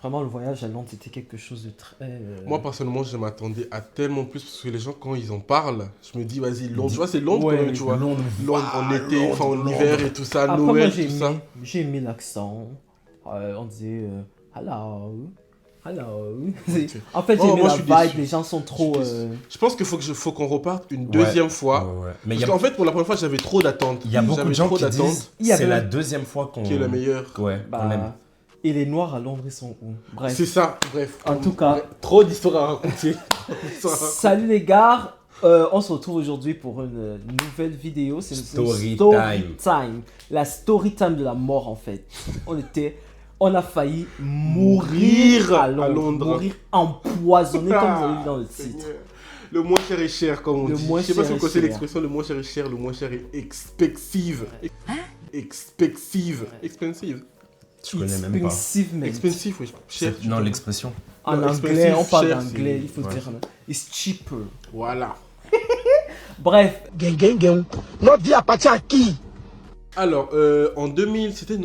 Vraiment, le voyage à Londres, c'était quelque chose de très... Moi, personnellement, je m'attendais à tellement plus parce que les gens, quand ils en parlent, je me dis, vas-y, Londres. Tu vois, c'est Londres quand même, tu vois. Londres, Londres en waouh, été, enfin en Londres. hiver et tout ça, Après, Noël, moi, tout ça. j'ai aimé l'accent. On disait hello, hello. Ok. En fait, j'ai Oh, aimé moi, la je suis vibe. déçu. Les gens sont trop. Je pense qu'il faut qu'on reparte une Ouais, deuxième fois. ouais. Mais Parce qu'en fait, pour la première fois, j'avais trop d'attentes. il y a beaucoup de gens qui d'attentes. disent Il y avait c'est la un- deuxième fois qu'on... Qui est la meilleure. Ouais, qu'on aime. Et les Noirs à Londres, ils sont où? Bref. C'est ça, bref. En tout cas. Trop d'histoires à raconter. Salut les gars. On se retrouve aujourd'hui pour une nouvelle vidéo. C'est une Story time. La story time de la mort en fait. On a failli mourir à Londres. Mourir empoisonné comme vous avez vu dans le titre. Le moins cher est cher, comme on Le dit. moins Je sais pas cher si vous est connaissez cher. l'expression le moins cher est cher, le moins cher est expensive. Expensive. Expensive. Je connais même pas. Expensive, Expensive, oui. Cher. Non, l'expression. En Non, anglais, expensive, on parle cher, d'anglais, c'est- il faut ouais. dire. It's cheaper. Voilà. Bref, Notre vie appartient à qui? Alors, en 2000, c'était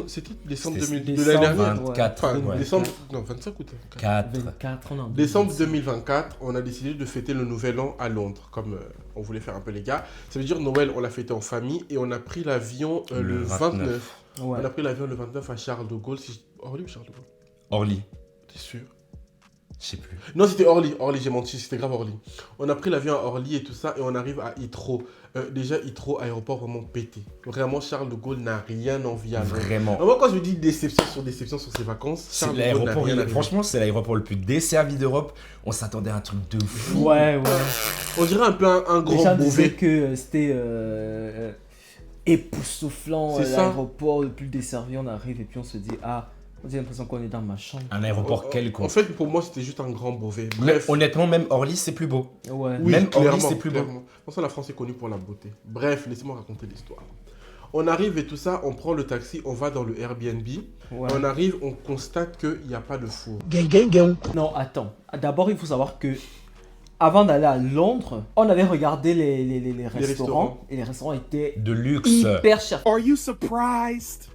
décembre C'était 2000 de l'année dernière. 24, Enfin, ouais. décembre, non, 25 août. 4. 24, on est en Décembre 2010. 2024, on a décidé de fêter le nouvel an à Londres, comme on voulait faire un peu les gars. Ça veut dire Noël, on l'a fêté en famille et on a pris l'avion le 29. Ouais. On a pris l'avion le 29 à Charles de Gaulle. Orly ou Charles de Gaulle? Orly. T'es sûr? Je sais plus. Non, c'était Orly. Orly, j'ai menti, c'était grave Orly. On a pris l'avion à Orly et tout ça et on arrive à Heathrow. Déjà, Heathrow, aéroport vraiment pété. Vraiment, Charles de Gaulle n'a rien envie à Londres. Vraiment. Moi, quand je me dis déception sur ses vacances, C'est Charles de Gaulle n'a l'aéroport, rien à dire. franchement, c'est l'aéroport le plus desservi d'Europe. On s'attendait à un truc de fou. Ouais. On dirait un peu un Les gens grand disaient Beauvais. que c'était époustouflant, C'est ça. l'aéroport le plus desservi. On arrive et puis on se dit, ah, on a l'impression qu'on est dans ma chambre. Un aéroport En quelconque. fait, pour moi, c'était juste un grand Beauvais. Mais Bref. honnêtement, même Orly, c'est plus beau. Ouais. Oui, Même Orly, clairement, c'est plus beau. clairement. Pour ça, la France est connue pour la beauté. Bref, laissez-moi raconter l'histoire. On arrive et tout ça, on prend le taxi, on va dans le Airbnb. Ouais. On arrive, on constate qu'il n'y a pas de four. Non, attends. D'abord, il faut savoir que avant d'aller à Londres, on avait regardé les restaurants. restaurants. Et les restaurants étaient De luxe. hyper chers. Are you surprised?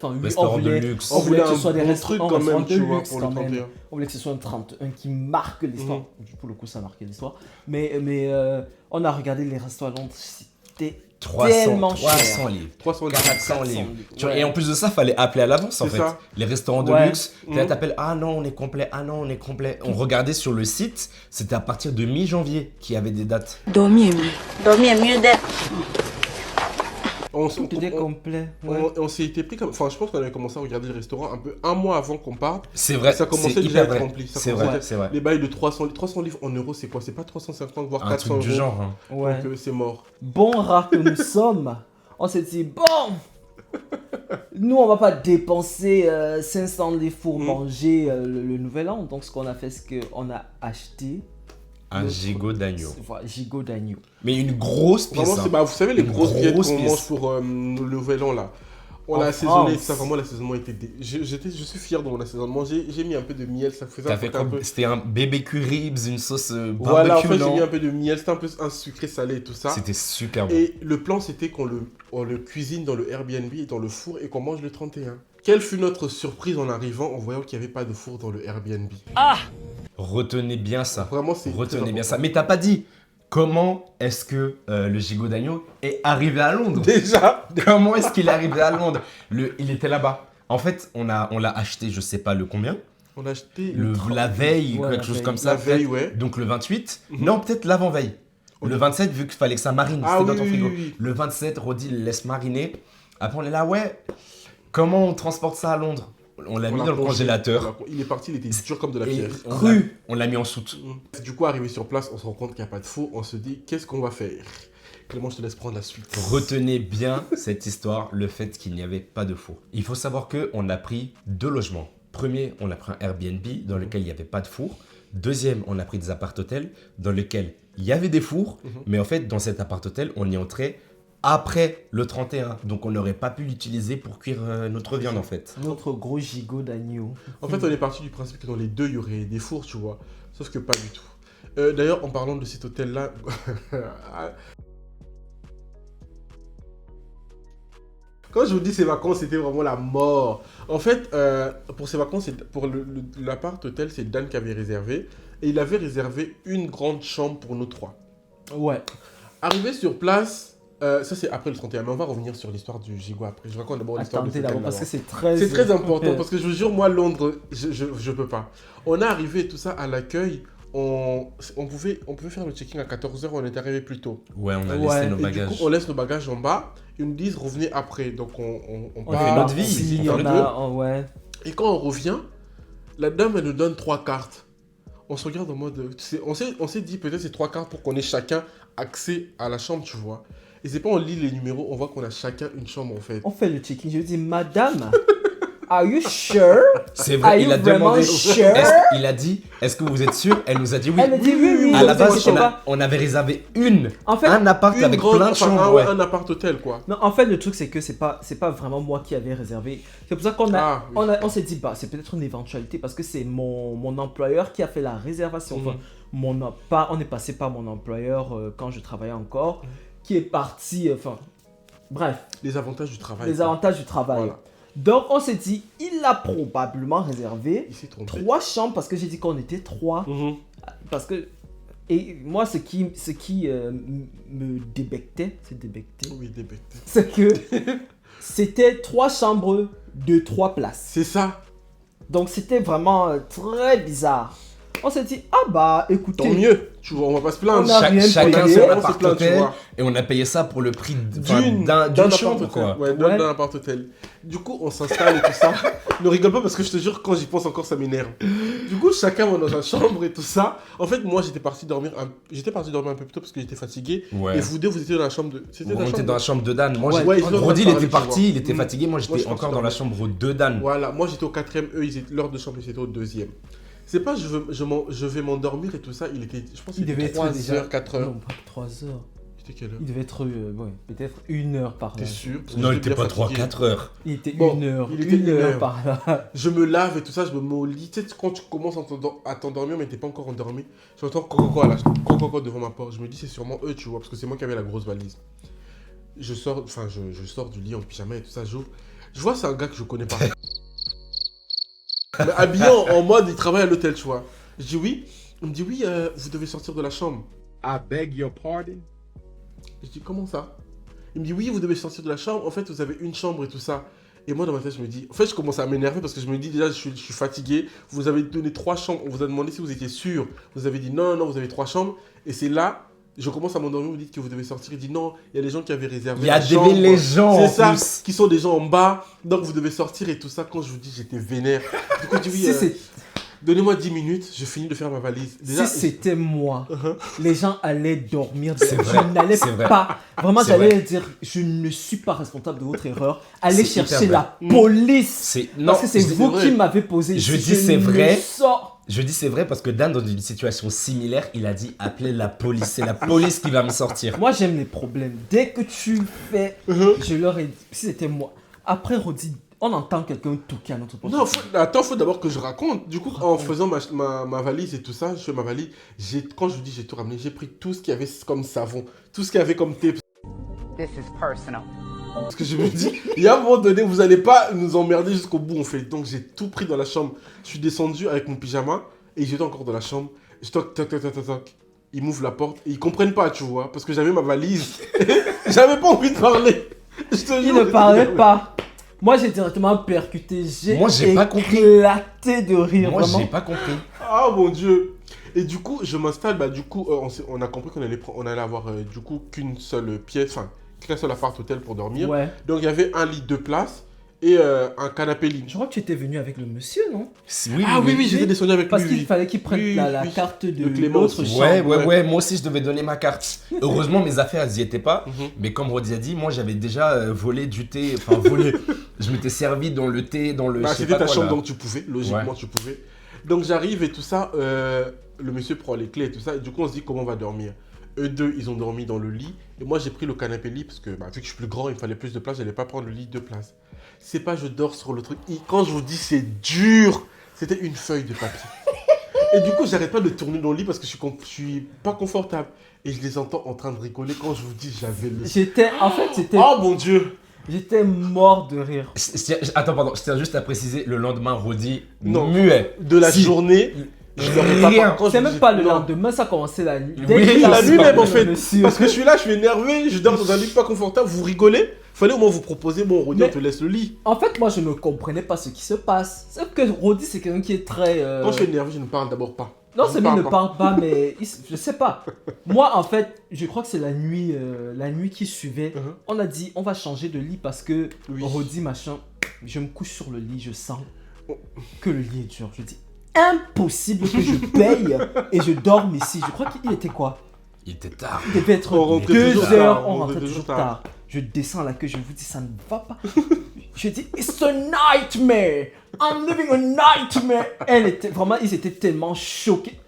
Enfin, oui, Restaurant de luxe. On voulait que ce un soit des bon restaurants truc quand même, de tu vois, luxe pour le quand même. 31. On voulait que ce soit un 31 qui marque l'histoire. Pour le coup, ça marquait l'histoire. Mais on a regardé les restaurants à Londres. C'était 300, tellement cher. 300 livres. 300 400 livres. Tu vois, Ouais. Et en plus de ça, fallait appeler à l'avance en C'est fait. ça. Les restaurants de Ouais. luxe, là t'appelles, ah non on est complet, ah non on est complet. On regardait sur le site, c'était à partir de mi-janvier qu'il y avait des dates. Dormir est mieux. Dormir est mieux d'être. Tout était complet. Ouais. on s'est été pris comme. Enfin, je pense qu'on avait commencé à regarder le restaurant un peu un mois avant qu'on parte. C'est vrai, Ça commençait c'est déjà à hyper être vrai. rempli. Ça C'est commençait vrai, à être- c'est vrai. Les bails de 300 livres en euros, c'est quoi? C'est pas 350 voire Un 400 truc du euros. genre. Hein. Ouais. Donc c'est mort. Bon rat que nous sommes, on s'est dit, bon, nous on va pas dépenser 500 livres pour manger le nouvel an. Donc ce qu'on a fait, c'est qu'on a acheté Un gigot d'agneau. Voilà, gigot d'agneau. Mais une grosse pièce. Vraiment, hein. c'est, vous savez, les Une grosses pièces grosse qu'on pièce. mange pour le nouvel an là. On En l'a assaisonné, France. ça vraiment l'assaisonnement était. Je suis fier de mon assaisonnement. J'ai mis un peu de miel, ça faisait T'as fait un quoi? peu. C'était un BBQ ribs, une sauce barbecue, Voilà, en fait, j'ai non? mis un peu de miel, c'était un peu un sucré salé et tout ça. C'était super bon. Et le plan, c'était on le cuisine dans le Airbnb et dans le four et qu'on mange le 31. Quelle fut notre surprise en arrivant en voyant qu'il n'y avait pas de four dans le Airbnb? Retenez bien ça. Vraiment, c'est. Retenez très bien ça. important. Mais t'as pas dit comment est-ce que le gigot d'agneau est arrivé à Londres? Déjà, Comment est-ce qu'il est arrivé à Londres? Il était là-bas. En fait, on l'a acheté, je sais pas le combien, on a acheté la veille, Ouais, quelque la chose veille. comme la ça. veille, peut-être. ouais. Donc le 28. Mhm. Non, peut-être l'avant-veille. Le 27, vu qu'il fallait que ça marine, Ah c'était oui, dans ton oui, frigo. oui, oui. Le 27, Rodi le laisse mariner. Après, on est là, ouais. Comment on transporte ça à Londres? On l'a mis On dans le plongé. congélateur. Il est parti, il était dur comme de la Et pierre. on l'a mis en soute. Du coup, arrivé sur place, on se rend compte qu'il n'y a pas de four. On se dit, qu'est-ce qu'on va faire? Clément, je te laisse prendre la suite. Retenez bien cette histoire, le fait qu'il n'y avait pas de four. Il faut savoir qu'on a pris 2 logements. Premier, on a pris un Airbnb dans lequel il n'y avait pas de four. Deuxième, on a pris des appart-hôtels dans lesquels il y avait des fours. Mais en fait, dans cet appart-hôtel, on y entrait après le 31. Donc, on n'aurait pas pu l'utiliser pour cuire notre viande en fait. Notre gros gigot d'agneau. En fait, on est parti du principe que dans les deux, il y aurait des fours, tu vois. Sauf que pas du tout. D'ailleurs, en parlant de cet hôtel-là, Quand je vous dis ces vacances, c'était vraiment la mort. En fait, pour ces vacances, pour l'appart hôtel, c'est Dan qui avait réservé. Et il avait réservé une grande chambre pour nous 3. Ouais. Arrivé sur place, ça c'est après le 31, mais on va revenir sur l'histoire du gigot après. Je raconte d'abord l'histoire de Attendez l'hôtel d'abord, parce d'abord. que c'est très... C'est très important, parce que je vous jure, moi, Londres, je peux pas. On est arrivé tout ça à l'accueil. On pouvait faire le check-in à 14h, on est arrivé plus tôt. Ouais, on a Ouais. laissé nos Et du bagages. coup, on laisse nos bagages en bas. Ils nous disent revenez après. Donc on On part, fait notre vie, Si, on on fait a... ouais. Et quand on revient, la dame, elle nous donne 3 cartes. On se regarde en mode... On s'est dit peut-être c'est 3 cartes pour qu'on ait chacun accès à la chambre, tu vois. Et c'est pas on lit les numéros, on voit qu'on a chacun une chambre en fait. On fait le check-in. Je lui dis, madame, are you sure? C'est Are vrai, you il a vraiment demandé. sure? Il a dit, est-ce que vous êtes sûr? Elle nous a dit oui. Elle me dit oui. À la donc, base, je sais pas. on avait réservé En fait, un appart Une avec grande- plein de enfin, chambres. ouais, Ouais. un appart hôtel quoi. non, en fait, le truc, c'est que c'est pas vraiment moi qui avais réservé. C'est pour ça qu'on a, Ah, oui. on s'est dit, bah, c'est peut-être une éventualité parce que c'est mon employeur qui a fait la réservation. Enfin, on est passé par mon employeur quand je travaillais encore, qui est parti, bref, Les avantages du travail. les quoi. avantages du travail. Voilà. Donc, on s'est dit, il a probablement réservé Il s'est trompé. 3 chambres parce que j'ai dit qu'on était 3. Mhm. Parce que, et moi, ce qui me débectait, Oui, des bêtes. c'est que c'était 3 chambres de 3 places. C'est ça. Donc c'était vraiment très bizarre. On s'est dit, ah bah écoutez, Tant mieux. Tu vois, on va pas se plaindre. On a rien Chacun payé, son on se appart plaint, tu hôtel vois. et on a payé ça pour le prix d'une D'un chambre appart quoi. hôtel. Ouais, Ouais. d'un appart hôtel. Du coup, on s'installe et tout ça. Ne rigole pas parce que je te jure, quand j'y pense encore, ça m'énerve. Du coup, chacun va dans sa chambre et tout ça. En fait, moi, j'étais parti dormir un peu plus tôt parce que j'étais fatigué. Ouais. Et vous deux, vous étiez dans la chambre de. C'était On la était chambre dans la chambre de Dan. Moi, Ouais, j'ai- ouais, ils ont Brody, il parlé, était tu vois. parti, il était Mm. fatigué. Moi, Moi, j'étais je pense encore que dans la dans- chambre de Dan. Voilà, moi j'étais au 4ème, eux, leur de chambre, ils étaient au 2ème. C'est pas je vais m'endormir et tout ça, je pense il qu'il devait était être 3 déjà... heures, 4 heures. Non, pas 3 heures. C'était quelle heure Il devait être, ouais, peut-être 1 heure par là. T'es sûr? Parce que Non, il j'étais était bien pas fatigué. 3-4 heures. Il était Bon, 1 heure. il était 1 heure heure. par là. Je me lave et tout ça, je me mets au lit. Tu sais, quand tu commences à t'endormir, mais t'es pas encore endormi, j'entends coco devant ma porte. Je me dis, c'est sûrement eux, tu vois, parce que c'est moi qui avais la grosse valise. Je sors du lit en pyjama et tout ça, j'ouvre. Je vois, c'est un gars que je connais pas. Mais habillé en mode, il travaille à l'hôtel, tu vois. Je dis oui. Il me dit oui, vous devez sortir de la chambre. I beg your pardon? Je dis comment ça? Il me dit oui, vous devez sortir de la chambre. En fait, vous avez une chambre et tout ça. Et moi, dans ma tête, je me dis... En fait, je commence à m'énerver parce que je me dis déjà, je suis fatigué. Vous avez donné 3 chambres. On vous a demandé si vous étiez sûr. Vous avez dit non, vous avez 3 chambres. Et c'est là, je commence à m'endormir. Vous dites que vous devez sortir. Il dit non, il y a des gens qui avaient réservé Il y a la chambre. des gens C'est en ça, plus. qui sont des gens en bas. Donc, vous devez sortir et tout ça. Quand je vous dis, j'étais vénère. Du coup, je dis oui, Si c'est- donnez-moi 10 minutes. Je finis de faire ma valise. Déjà, si c'était moi, Uh-huh. les gens allaient dormir. C'est vrai, Je n'allais c'est vrai. pas. Vraiment, C'est j'allais vrai. dire, je ne suis pas responsable de votre erreur. Allez C'est chercher hyper la police. C'est non, Parce que c'est c'est vous vrai. qui m'avez posé. Je ici. dis c'est ne vrai. sors- Je dis c'est vrai parce que Dan, dans une situation similaire, il a dit appelez la police. C'est la police qui va me sortir. Moi, j'aime les problèmes. Dès que tu fais, Uh-huh. je leur ai dit, si c'était moi. Après, Rodi, on entend quelqu'un toquer à notre porte. Non, faut d'abord que je raconte. Du coup, en faisant ma valise et tout ça, je fais ma valise. Quand je vous dis j'ai tout ramené, j'ai pris tout ce qu'il y avait comme savon, tout ce qu'il y avait comme thé. This is personal. Parce que je me dis, il y a un moment donné, vous allez pas nous emmerder jusqu'au bout, on fait. Donc j'ai tout pris dans la chambre. Je suis descendu avec mon pyjama et j'étais encore dans la chambre. Je toc, toc, toc, toc, toc, toc. Ils m'ouvrent la porte et ils comprennent pas, tu vois, parce que j'avais ma valise. J'avais pas envie de parler. Je te Il jure, ne j'étais parlait énervé. pas. Moi, j'ai directement percuté. Moi, j'ai pas compris. éclaté de rire, Moi, vraiment. j'ai pas compris. Ah mon dieu. Et du coup, je m'installe, bah du coup, on a compris qu'on allait avoir du coup qu'une seule pièce, enfin, qu'un seul appart hôtel pour dormir. Ouais. Donc il y avait un lit 2 places et un canapé lit. Je crois que tu étais venu avec le monsieur, non? Oui, Ah oui, j'étais descendu avec Parce lui. qu'il oui. fallait qu'il prenne Oui, la oui. carte de Le Clément l'autre aussi. chambre. Ouais, moi aussi je devais donner ma carte. Heureusement mes affaires elles y étaient pas, Mhm. mais comme Rodi a dit, moi j'avais déjà volé du thé, enfin volé, je m'étais servi dans le thé, dans le... Bah, je sais c'était pas ta quoi, chambre là. donc tu pouvais, logiquement Ouais. tu pouvais. Donc j'arrive et tout ça, le monsieur prend les clés et tout ça, et du coup on se dit comment on va dormir. Eux deux, ils ont dormi dans le lit, et moi j'ai pris le canapé lit parce que vu que je suis plus grand, il me fallait plus de place, j'allais pas prendre le lit 2 places. C'est pas je dors sur le truc, quand je vous dis c'est dur, c'était une feuille de papier. Et du coup j'arrête pas de tourner dans le lit parce que je suis pas confortable. Et je les entends en train de rigoler quand je vous dis j'avais le... En fait, c'était... Oh mon dieu. J'étais mort de rire. Attends, pardon, je tiens juste à préciser, le lendemain, Rodi, Non. muet. De la Si. journée, je leur ai pas Rien. quand je C'est vous même dis- pas le non. lendemain, ça a commencé la nuit. Oui, qu'il a La su, nuit même en fait. monsieur. Parce que je suis là, je suis énervé, je dors dans un lit pas confortable, vous rigolez. Fallait au moins vous proposer, bon, Rodi, Mais- on te laisse le lit. En fait, moi, je ne comprenais pas ce qui se passe. C'est que Rodi, c'est quelqu'un qui est très... Quand je suis énervé, je ne parle d'abord pas. Non, Je c'est lui parle ne pas. parle pas, mais je sais pas. Moi, en fait, je crois que c'est la nuit qui suivait. Mhm. On a dit, on va changer de lit parce que Oui. Rodi, machin, je me couche sur le lit, je sens que le lit est dur. Je dis, impossible que je paye et je dorme ici. Je crois qu'il était quoi? Il était tard. Il devait être On rentrait 2 toujours heures, tard, on on rentrait rentrait toujours toujours tard. Je descends là que je vous dis, ça ne va pas. Je dis, it's a nightmare. I'm living a nightmare. Ils étaient tellement choqués.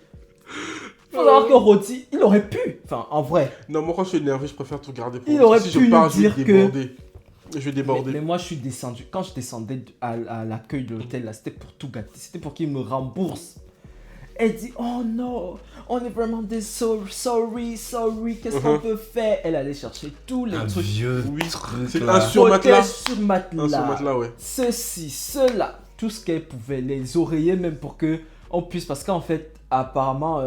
Faut savoir que Rodi, il aurait pu. Enfin, en vrai. Non, moi quand je suis énervé, je préfère tout garder pour Il moi. aurait Si pu je pars, lui je vais dire que- déborder. Je vais Mais, déborder. mais moi, je suis descendu. Quand je descendais à l'accueil de l'hôtel, là, c'était pour tout gâter. C'était pour qu'il me rembourse. Elle dit, oh non, on est vraiment sorry, qu'est-ce qu'on peut faire? Elle allait chercher tous les Un trucs. vieux Oui, truc. c'est là. un sur matelas. Sur matelas. Un sur matelas, ouais. Ceci, cela, tout ce qu'elle pouvait, les oreillers même pour que on puisse, parce qu'en fait, apparemment,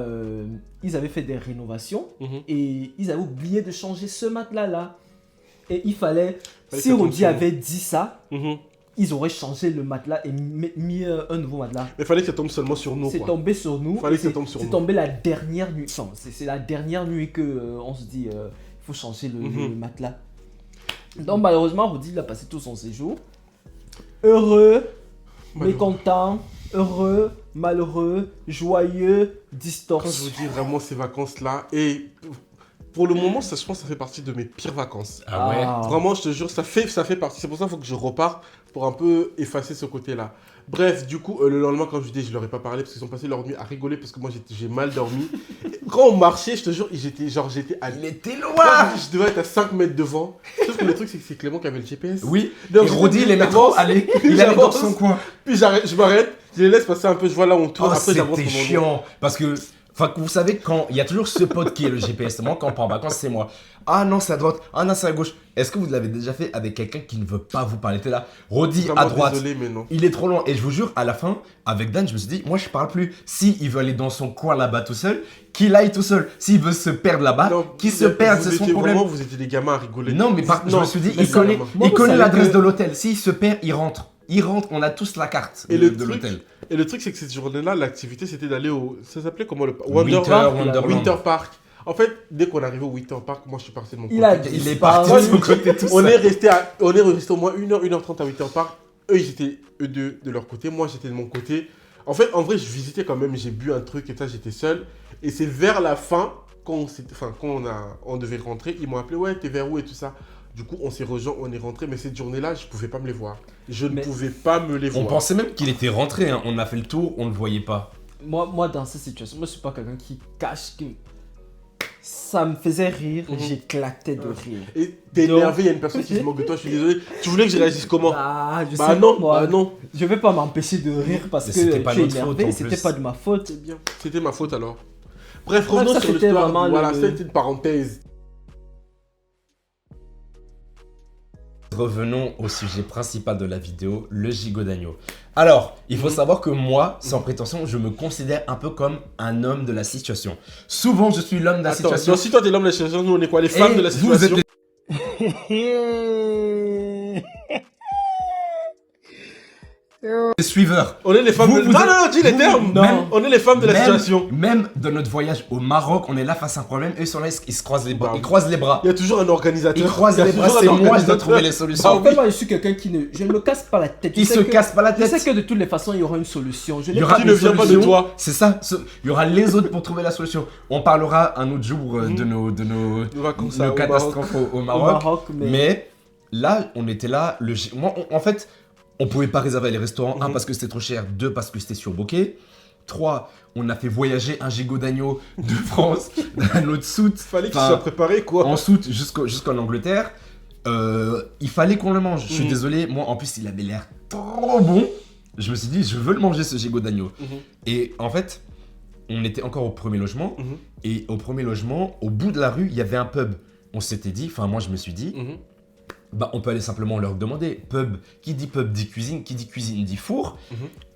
ils avaient fait des rénovations Mhm. et ils avaient oublié de changer ce matelas-là. Et il fallait, Fallait si que ça tombe Rodi sur avait dit ça, Mhm. ils auraient changé le matelas et mis un nouveau matelas. Mais fallait que ça tombe seulement sur nous, C'est quoi. tombé sur nous. Fallait et que ça c'est- tombe sur C'est nous. tombé la dernière nuit. Enfin, c'est la dernière nuit que on se dit, il faut changer le Mhm. matelas. Donc malheureusement, Rodi il a passé tout son séjour. Heureux, Malheureux. mécontent, heureux, malheureux, joyeux, Quand je distorsion. vous dis vraiment ces vacances-là, et pour le moment, ça, je pense que ça fait partie de mes pires vacances. Ah ouais. Vraiment, je te jure, ça fait partie. C'est pour ça qu'il faut que je reparte pour un peu effacer ce côté-là. Bref, du coup, le lendemain, quand je dis, je leur ai pas parlé parce qu'ils ont passé leur nuit à rigoler parce que moi, j'ai mal dormi. Et quand on marchait, je te jure, j'étais à Il était Moi, loin. je devais être à 5 mètres devant. Sauf que le truc, c'est que c'est Clément qui avait le GPS. Oui. Donc, Et Rodi, il aimait trop aller. Il allait dans son coin. Puis je m'arrête, je les laisse passer un peu, je vois là où on tourne. Oh, après, j'avance c'était pour mon chiant. Parce que, enfin, vous savez, quand il y a toujours ce pote qui est le GPS. Moi, quand on part en vacances, c'est moi. Ah non, c'est à droite. Ah non, c'est à gauche. Est-ce que vous l'avez déjà fait avec quelqu'un qui ne veut pas vous parler? T'es là, Rodi Vraiment à droite. Désolé, mais non. Il est trop loin. Et je vous jure, à la fin, avec Dan, je me suis dit, moi, je parle plus. Si il veut aller dans son coin là-bas tout seul, qu'il aille tout seul. S'il veut se perdre là-bas, Non, qu'il se vous perde, c'est son étiez problème. Vraiment, vous étiez des gamins à rigoler. Non, mais je Non, me suis dit, mais il ça, connaît, moi, vous savez l'adresse que- de l'hôtel. S'il se perd, il rentre. Il rentre, on a tous la carte Et de le truc, l'hôtel. Et le truc, c'est que cette journée-là, l'activité, c'était d'aller au. Ça s'appelait comment le Winter Park, Wonderland. Winter Park. En fait, dès qu'on arrivait au Winter Park, moi, je suis parti de mon côté. Il a Il est disparu. parti de son côté tout On seul. est resté au moins 1h, 1h30 à Winter Park. Eux, ils étaient eux deux de leur côté. Moi, j'étais de mon côté. En fait, en vrai, je visitais quand même. J'ai bu un truc et ça, j'étais seul. Et c'est vers la fin, quand on devait rentrer, ils m'ont appelé. Ouais, t'es vers où et tout ça. Du coup, on s'est rejoint, on est rentré. Mais cette journée-là, je pouvais pas me les voir. Je ne Mais- pouvais pas me les On voir. pensait même qu'il était rentré. Hein. On a fait le tour, on ne le voyait pas. Moi, dans cette situation, moi, je suis pas quelqu'un qui cache que ça me faisait rire. Mhm. J'éclatais de rire. Et t'es Donc- énervé, il y a une personne qui se moque de toi. Je suis désolé. Tu voulais que je réagisse comment? Bah, je Bah sais non, pas, moi. bah non. Je vais pas m'empêcher de rire parce Mais que c'était pas tu es notre faute, énervé. en C'était plus. pas de ma faute. C'est bien. C'était ma faute alors. Bref, Bref, revenons ça, sur c'était l'histoire. vraiment Voilà, le- c'était une parenthèse. Revenons au sujet principal de la vidéo, le gigot d'agneau. Alors, il faut savoir que moi, sans prétention, je me considère un peu comme un homme de la situation. Souvent, je suis l'homme de la Attends, situation. donc si toi t'es l'homme de la situation, nous on est quoi? Les Et femmes de la vous êtes situation? les suiveurs. On est les femmes Vous, de... vous Non, êtes- non, dis les vous- termes. même- On est les femmes de la situation. Même dans notre voyage au Maroc, on est là face à un problème. Eux, ils sont là, ils se croisent les bras. Bah, Ils croisent les bras. Il y a toujours un organisateur. Ils croisent Il y a les bras, toujours un c'est moi, je dois organisateur. trouver les Ah solutions. En oui. fait, moi, je suis quelqu'un qui ne... Je ne me casse pas la tête. Ils Je se sais que- cassent pas la Je sais tête. que de toutes les façons, il y aura une solution. Je Il n'ai y aura pas Qui de ne vient pas de solution. toi. C'est ça. Il y aura les autres pour trouver la solution. On parlera un autre jour de nos Nos vacances nos au catastrophes au Au Maroc. Maroc, Mais là, on était là. Moi, en fait, on pouvait pas réserver les restaurants. Un, Mhm. parce que c'était trop cher. Deux, parce que c'était surbooké. 3, on a fait voyager un gigot d'agneau de France à notre soute. Fallait qu'il Enfin, soit préparé quoi. en soute jusqu'en Angleterre. Il fallait qu'on le mange. Je suis Mhm. désolé, moi en plus il avait l'air trop bon. Je me suis dit, je veux le manger ce gigot d'agneau. Mhm. Et en fait, on était encore au premier logement. Mhm. Et au premier logement, au bout de la rue, il y avait un pub. On s'était dit, enfin moi je me suis dit, Mhm. bah, on peut aller simplement leur demander. Pub, qui dit cuisine dit four.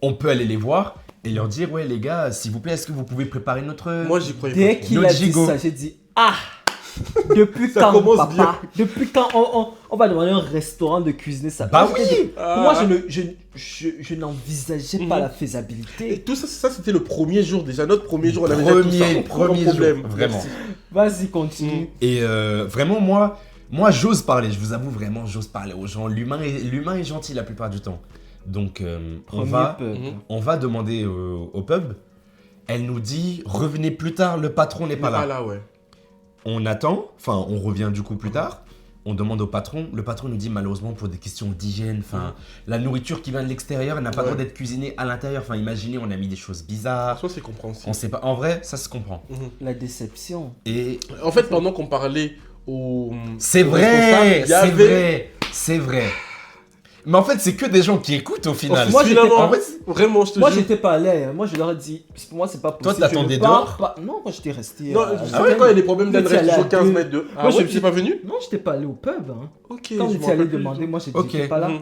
On peut aller les voir et leur dire, ouais les gars, s'il vous plaît, est-ce que vous pouvez préparer notre... Moi, j'y croyais Dès pas trop. qu'il Notre a dit gigot. ça, j'ai dit ah. Depuis Ça quand, commence papa? bien. Depuis quand on va demander à un restaurant de cuisiner ça? Bah Moi, oui. j'étais- Pour moi, je n'envisageais pas la Et faisabilité. tout ça, c'était le premier jour déjà. Notre premier jour, on avait déjà tout ça. Premier Aucun jour, problème. vraiment. Merci. Vas-y, continue. Et vraiment, moi j'ose parler, je vous avoue vraiment, j'ose parler aux gens. L'humain est gentil la plupart du temps. Donc, Premier pub. on va demander au pub. Elle nous dit, revenez plus tard, le patron n'est pas là. Là, ouais. On attend, enfin, on revient du coup plus tard. On demande au patron. Le patron nous dit, malheureusement, pour des questions d'hygiène, enfin, la nourriture qui vient de l'extérieur, elle n'a pas le droit d'être cuisinée à l'intérieur. Enfin, imaginez, on a mis des choses bizarres. Soit c'est compréhensible. On sait pas. En vrai, ça se comprend. La déception. Et En fait, pendant qu'on parlait au. c'est au vrai, responsable, il y avait- c'est vrai. Mais en fait, c'est que des gens qui écoutent au final. Moi, j'étais- Finalement, en fait, vraiment, je te Moi, jure. j'étais pas allé. Moi, je leur ai dit, pour moi, c'est pas possible. Toi, t'attendais Je ne pars dehors pas. Non, moi, j'étais resté. Non, à tu l'hôtel. sais quand il y a des problèmes Vous étiez d'adresse, allé toujours à 15 deux. mètres de. Ah Moi, ouais, tu n'es pas venu? Non, j'étais pas allé au pub. Hein. Ok. Quand vous je étiez m'en allé rappelle plus demander, du moi, tout. j'ai dit, Ok. j'étais pas là. Mhm.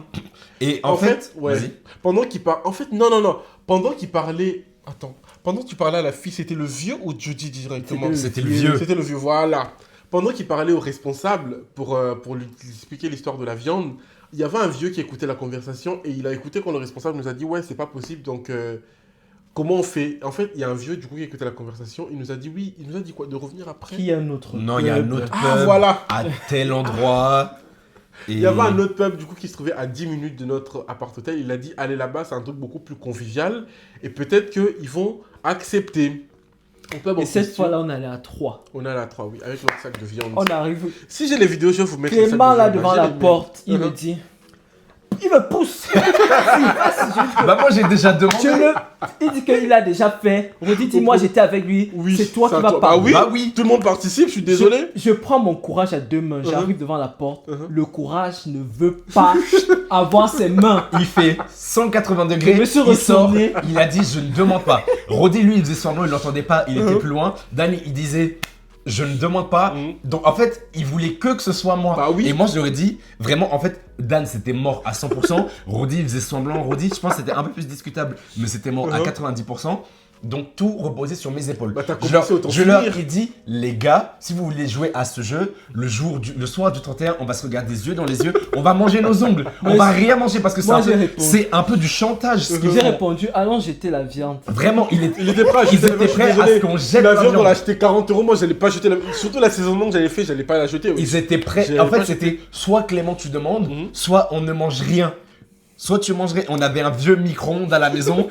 et En fait, ouais. vas-y. Pendant qu'il parlait. En fait, non. Pendant qu'il parlait. Attends. Pendant que tu parlais à la fille, c'était le vieux ou Judy directement? C'était le vieux. C'était le vieux, voilà. Pendant qu'il parlait au responsable pour lui expliquer l'histoire de la viande, il y avait un vieux qui écoutait la conversation et il a écouté quand le responsable nous a dit ouais, c'est pas possible, donc comment on fait? En fait, il y a un vieux du coup qui écoutait la conversation, il nous a dit oui, il nous a dit quoi? De revenir après? Qui est un autre Non, il y a pub. un autre Ah pub voilà. à tel endroit. Et... Il y avait un autre pub du coup qui se trouvait à 10 minutes de notre appart-hôtel. Il a dit allez là-bas, c'est un truc beaucoup plus convivial et peut-être qu'ils vont accepter. Au pub en Et cette question, fois-là, on allait à 3. on est à la 3, oui, avec notre sac de viande. On arrive. Si j'ai les vidéos, je vais vous mettre les sacs Clément, de là, viande. devant J'ai la les miens. porte, il me Mhm. dit. Il me pousse. Vas-y, Bah moi j'ai déjà demandé. Il dit qu'il a déjà fait. Redis, moi, j'étais avec lui. Oui, c'est toi c'est qui à m'as toi. parlé. Bah oui, Bah oui. tout le monde participe, je suis désolé. Je prends mon courage à deux mains. J'arrive devant la porte. Le courage ne veut pas avoir ses mains. Il fait 180 degrés, Je me suis il sort, retourné. il a dit je ne demande pas. Roddy lui il faisait semblant, il l'entendait pas, il était plus loin. Danny il disait je ne demande pas. Donc en fait il voulait que ce soit moi. Bah oui. Et moi je leur ai dit vraiment en fait Dan c'était mort à 100%. Roddy il faisait semblant, Roddy je pense que c'était un peu plus discutable mais c'était mort à 90%. Donc tout reposait sur mes épaules. Bah, t'as je commencé leur, autant je leur finir. ai dit les gars, si vous voulez jouer à ce jeu, le soir du 31, on va se regarder des yeux dans les yeux, on va manger nos ongles, on Mais va c'est- rien manger parce que c'est Moi, un peu- j'ai répondu. c'est un peu du chantage ce qu'ils J'ai font. répondu, allons jeter la viande. Vraiment, Il était prêt à ils jeter la étaient viande, je suis prêts à désolé. ce qu'on jette La la viande, on l'a viande. acheté 40 €, moi j'allais pas jeter la surtout la saisonnement que j'avais fait, j'allais pas la jeter. Oui. Ils étaient prêts. J'ai En fait, pas c'était soit Clément tu demandes, Mhm. soit on ne mange rien. Soit tu mangerais. On avait un vieux micro-ondes à la maison.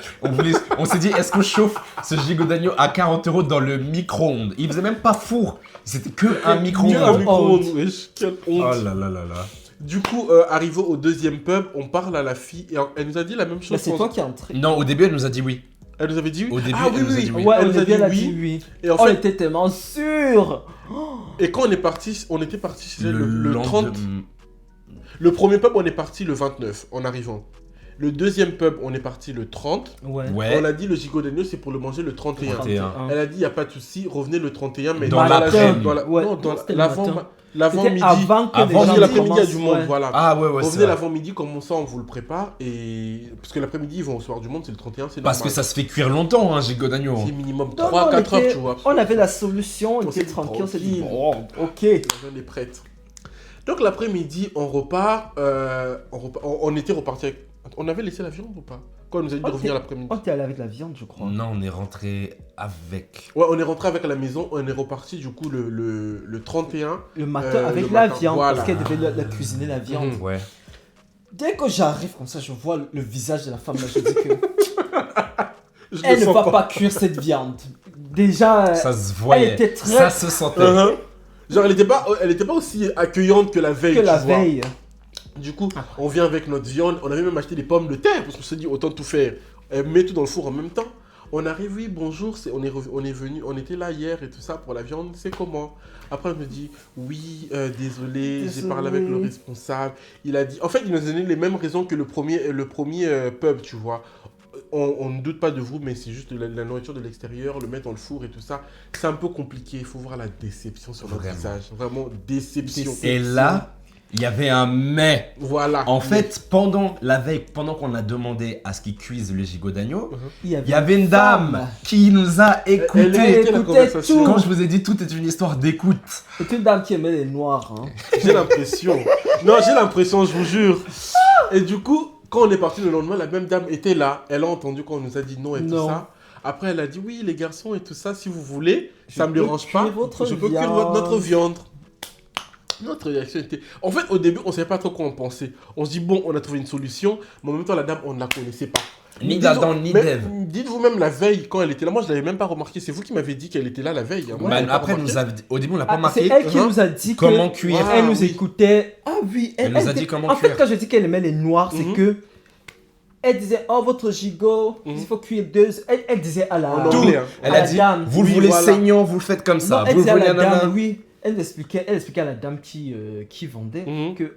On s'est dit, est-ce qu'on chauffe ce gigot d'agneau à 40 € dans le micro-ondes? Il faisait même pas four. C'était que un Que un micro-ondes. micro-ondes, wesh, quelle honte. Oh là là là là. Du coup, arrivé au deuxième pub, on parle à la fille et elle nous a dit la même Bah, chose. c'est qu'on- toi qui es entré. Non, au début, elle nous a dit oui. Elle nous avait dit oui. Au début, ah oui, elle nous a oui, dit oui. Ouais, Elle nous a dit elle a oui. dit oui. Et en On fait, était tellement sûrs. et quand on est parti, on était parti chez elle le lendemain- 30. Le premier pub, on est parti le 29 en arrivant. Le deuxième pub, on est parti le 30. Ouais. Ouais. On a dit le gigot d'agneau, c'est pour le manger le 31. 31. Elle a dit, il n'y a pas de souci, revenez le 31, mais Dans la l'après-midi. dans la- Ouais, non, dans c'était le l'avant matin. l'avant C'était midi. avant que Avant les Avant gens l'après-midi, il y a commencent, du monde, ouais. voilà. Ah ouais, ouais, c'est Revenez vrai. l'avant-midi, comme ça, on vous le prépare. Et... Parce que l'après-midi, ils vont recevoir du monde, c'est le 31, c'est normal. Parce que ça se fait cuire longtemps, un gigot d'agneau. C'est minimum Non, 3-4 on heures, était- tu vois. On avait la solution, on On s'est était dit, tranquille, on s'est dit, tranquille. bon, ok. La viande est prête. Donc l'après-midi, on repart. On était reparti avec... On avait laissé la viande ou pas? Quand on nous a dit de Ok. revenir l'après-midi. On était allé avec la viande, je crois. Non, on est rentré avec. Ouais, on est rentré avec à la maison, on est reparti du coup le 31. Le matin, avec le la matin, viande, voilà. parce qu'elle devait la cuisiner, la viande. Mhm. Ouais. Dès que j'arrive comme ça, je vois le visage de la femme, là, je dis que Je elle le ne sens va pas cuire cette viande. Déjà, Ça se voyait. elle était très- Ça se sentait. Uh-huh. Genre, elle était pas aussi accueillante que la veille. que la tu vois. veille. Du coup, on vient avec notre viande. On avait même acheté des pommes de terre parce qu'on s'est dit autant tout faire. Mets tout dans le four en même temps. On arrive, oui, bonjour, on est venu, on était là hier et tout ça pour la viande, c'est comment? Après, elle me dit, oui, désolé, j'ai parlé avec le responsable. Il a dit, en fait, il nous a donné les mêmes raisons que le premier pub, tu vois. On ne doute pas de vous, mais c'est juste la nourriture de l'extérieur, le mettre dans le four et tout ça. C'est un peu compliqué, il faut voir la déception sur notre Vraiment. visage. Vraiment, déception. Et là, Il y avait un mais. Voilà. En fait, pendant la veille, pendant qu'on a demandé à ce qu'ils cuisent le gigot d'agneau, Il il y avait une dame qui nous a Elle écoutés. écoutait la écoutait conversation. tout. Quand je vous ai dit, tout est une histoire d'écoute. C'est une dame qui aimait les noirs. Hein. J'ai l'impression. Non, j'ai l'impression, je vous jure. Et du coup, quand on est parti le lendemain, la même dame était là. Elle a entendu quand on nous a dit non et tout Non. ça. Après, elle a dit oui, les garçons et tout ça, si vous voulez, Je ça me peux dérange pas. cuire votre Je peux cuire viande. notre viande. Notre réaction était. En fait, au début, on savait pas trop quoi en penser. On se dit bon, on a trouvé une solution, mais en même temps, la dame, on ne la connaissait pas. Ni Dites-vous- d'Adam, ni mais d'Ève. Dites-vous même la veille, quand elle était là, moi je l'avais même pas remarqué. C'est vous qui m'avez dit qu'elle était là la veille. Hein. Moi, Bah, j'avais pas après, remarqué. au début, on l'a pas Ah, marqué. c'est elle qui Hein. nous a dit Comment que cuire. elle nous oui. écoutait. Ah oui, Elle nous a était- dit comment En fait, cuire. quand je dis qu'elle aimait les noirs, c'est Mhm. que elle disait oh votre gigot, Mhm. il faut cuire deux. Elle disait à la. En anglais, hein. Elle à a la dit, dame. vous le Oui, voulez voilà. saignant, vous le faites comme ça. Non, elle Vous le disait à voulez la nanana. dame, oui. Elle expliquait à la dame qui vendait Mhm. que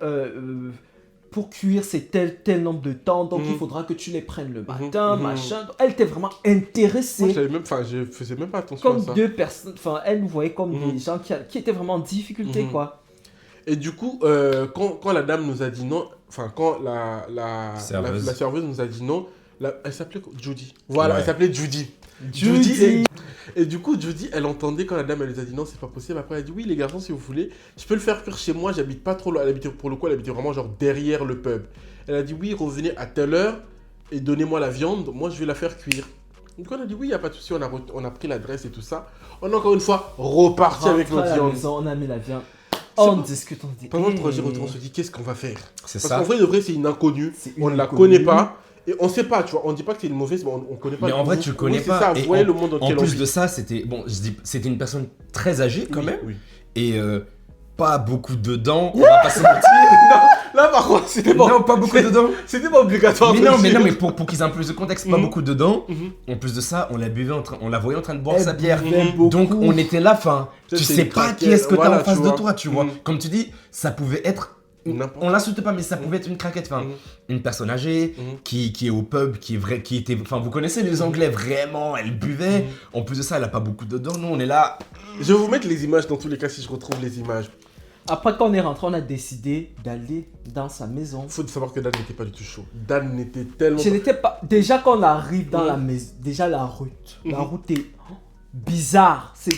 pour cuire c'est tel nombre de temps, donc Mhm. il faudra que tu les prennes le matin, Mhm. machin. Donc, elle était vraiment Moi, intéressée. je faisais même pas attention à Comme ça. deux personnes, enfin elle nous voyait comme Mhm. des gens qui étaient vraiment en difficulté Mhm. quoi. Et du coup, quand la dame nous a dit non, enfin, quand la serveuse nous a dit non, elle s'appelait Judy. Voilà, Ouais. elle s'appelait Judy. Judy. Et du coup, Judy, elle entendait quand la dame, elle nous a dit non, c'est pas possible. Après, elle a dit oui, les garçons, si vous voulez, je peux le faire cuire chez moi. J'habite pas trop loin. Elle habitait, pour le coup, elle habitait vraiment genre derrière le pub. Elle a dit oui, revenez à telle heure et donnez-moi la viande. Moi, je vais la faire cuire. Donc, on a dit oui, il n'y a pas de souci. On a pris l'adresse et tout ça. On a encore une fois reparti avec Rentre à notre la viande. maison, on a mis la viande. C'est On pas- discute, on se dit. Pendant le hey. trajet retour, on se dit qu'est-ce qu'on va faire. C'est Parce ça. qu'en vrai, de vrai, c'est une inconnue. C'est une On ne la inconnue. connaît pas. Et on sait pas, tu vois. On dit pas que c'est une mauvaise, mais on connaît pas. Mais en vrai, Vous- tu connais oui, c'est pas. ça, Et vous voyez en- le monde dans En lequel on plus vit. de ça, c'était c'était une personne très âgée quand Oui, même. oui. Et pas beaucoup de dents. On va pas se mentir. Là, par contre, c'était pas, Non, pas beaucoup de dents. c'était pas obligatoire. Mais de non, le mais dire. non, mais pour qu'ils aient un peu plus de contexte, pas Mhm. beaucoup de dents. Mhm. En plus de ça, on la voyait en train de boire Elle sa bière. buvait beaucoup. Donc on était là, fin. Peut-être Tu c'est sais une pas craquette, qui est-ce que voilà, t'as en face tu de vois. toi, tu vois. Mhm. Comme tu dis, ça pouvait être. N'importe. On l'insulte pas, mais ça pouvait être une craquette. Enfin, Mhm. une personne âgée Mhm. qui est au pub, qui était. Enfin, vous connaissez les Anglais, vraiment, elle buvait. Mhm. En plus de ça, elle a pas beaucoup de dents. Nous, on est là. Je vais vous mettre les images dans tous les cas si je retrouve les images. Après, quand on est rentré, on a décidé d'aller dans sa maison. Faut savoir que Dan n'était pas du tout chaud. Dan n'était tellement. Je n'étais pas. Déjà, quand on arrive dans Mhm. la maison, déjà la route. La Mhm. route est bizarre. C'est.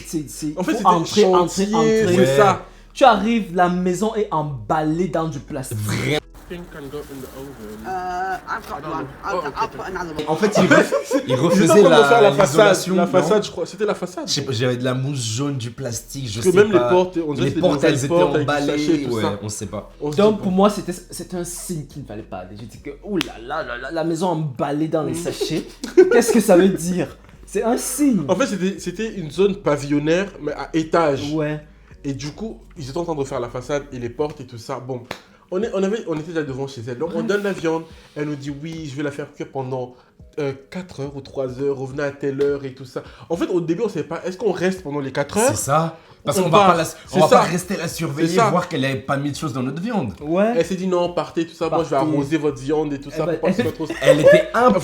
En fait, faut c'était entrer, chantier, entrer. c'est Ouais. ça. Tu arrives, la maison est emballée dans du plastique. Vraiment. Think can go in the oven. I've got one. I'll put another one. En fait, il Ils étaient refaisait en train de faire la façade. l'isolation. La non façade, je crois. C'était la façade. Je sais pas, j'avais de la mousse jaune, du plastique, je Parce que sais même pas. les portes, on dirait Les que c'était portes, des elles nouvelles étaient portes avec du emballées. sachet et tout Ouais, ça. on sait pas. On se Donc dit, pour moi, c'était un signe qu'il ne fallait pas aller. Je dis que, oh là là, la maison emballée dans les sachets. Qu'est-ce que ça veut dire? C'est un signe. En fait, c'était une zone pavillonnaire, mais à étage. Ouais. Et du coup, ils étaient en train de faire la façade et les portes et tout ça. Bon, on était déjà devant chez elle. Donc, on donne la viande. Elle nous dit, oui, je vais la faire cuire pendant 4 heures ou 3 heures. Revenez à telle heure et tout ça. En fait, au début, on ne savait pas, est-ce qu'on reste pendant les 4 heures? C'est ça. Parce On qu'on va part. pas, C'est on va ça. pas rester la surveiller, C'est ça. voir qu'elle n'avait pas mis de choses dans notre viande. Ouais. Elle s'est dit, non, partez, tout ça. Moi, je vais Partez. arroser votre viande et tout ça. Eh ben, Pour pas que ce soit trop... Elle était impliquée,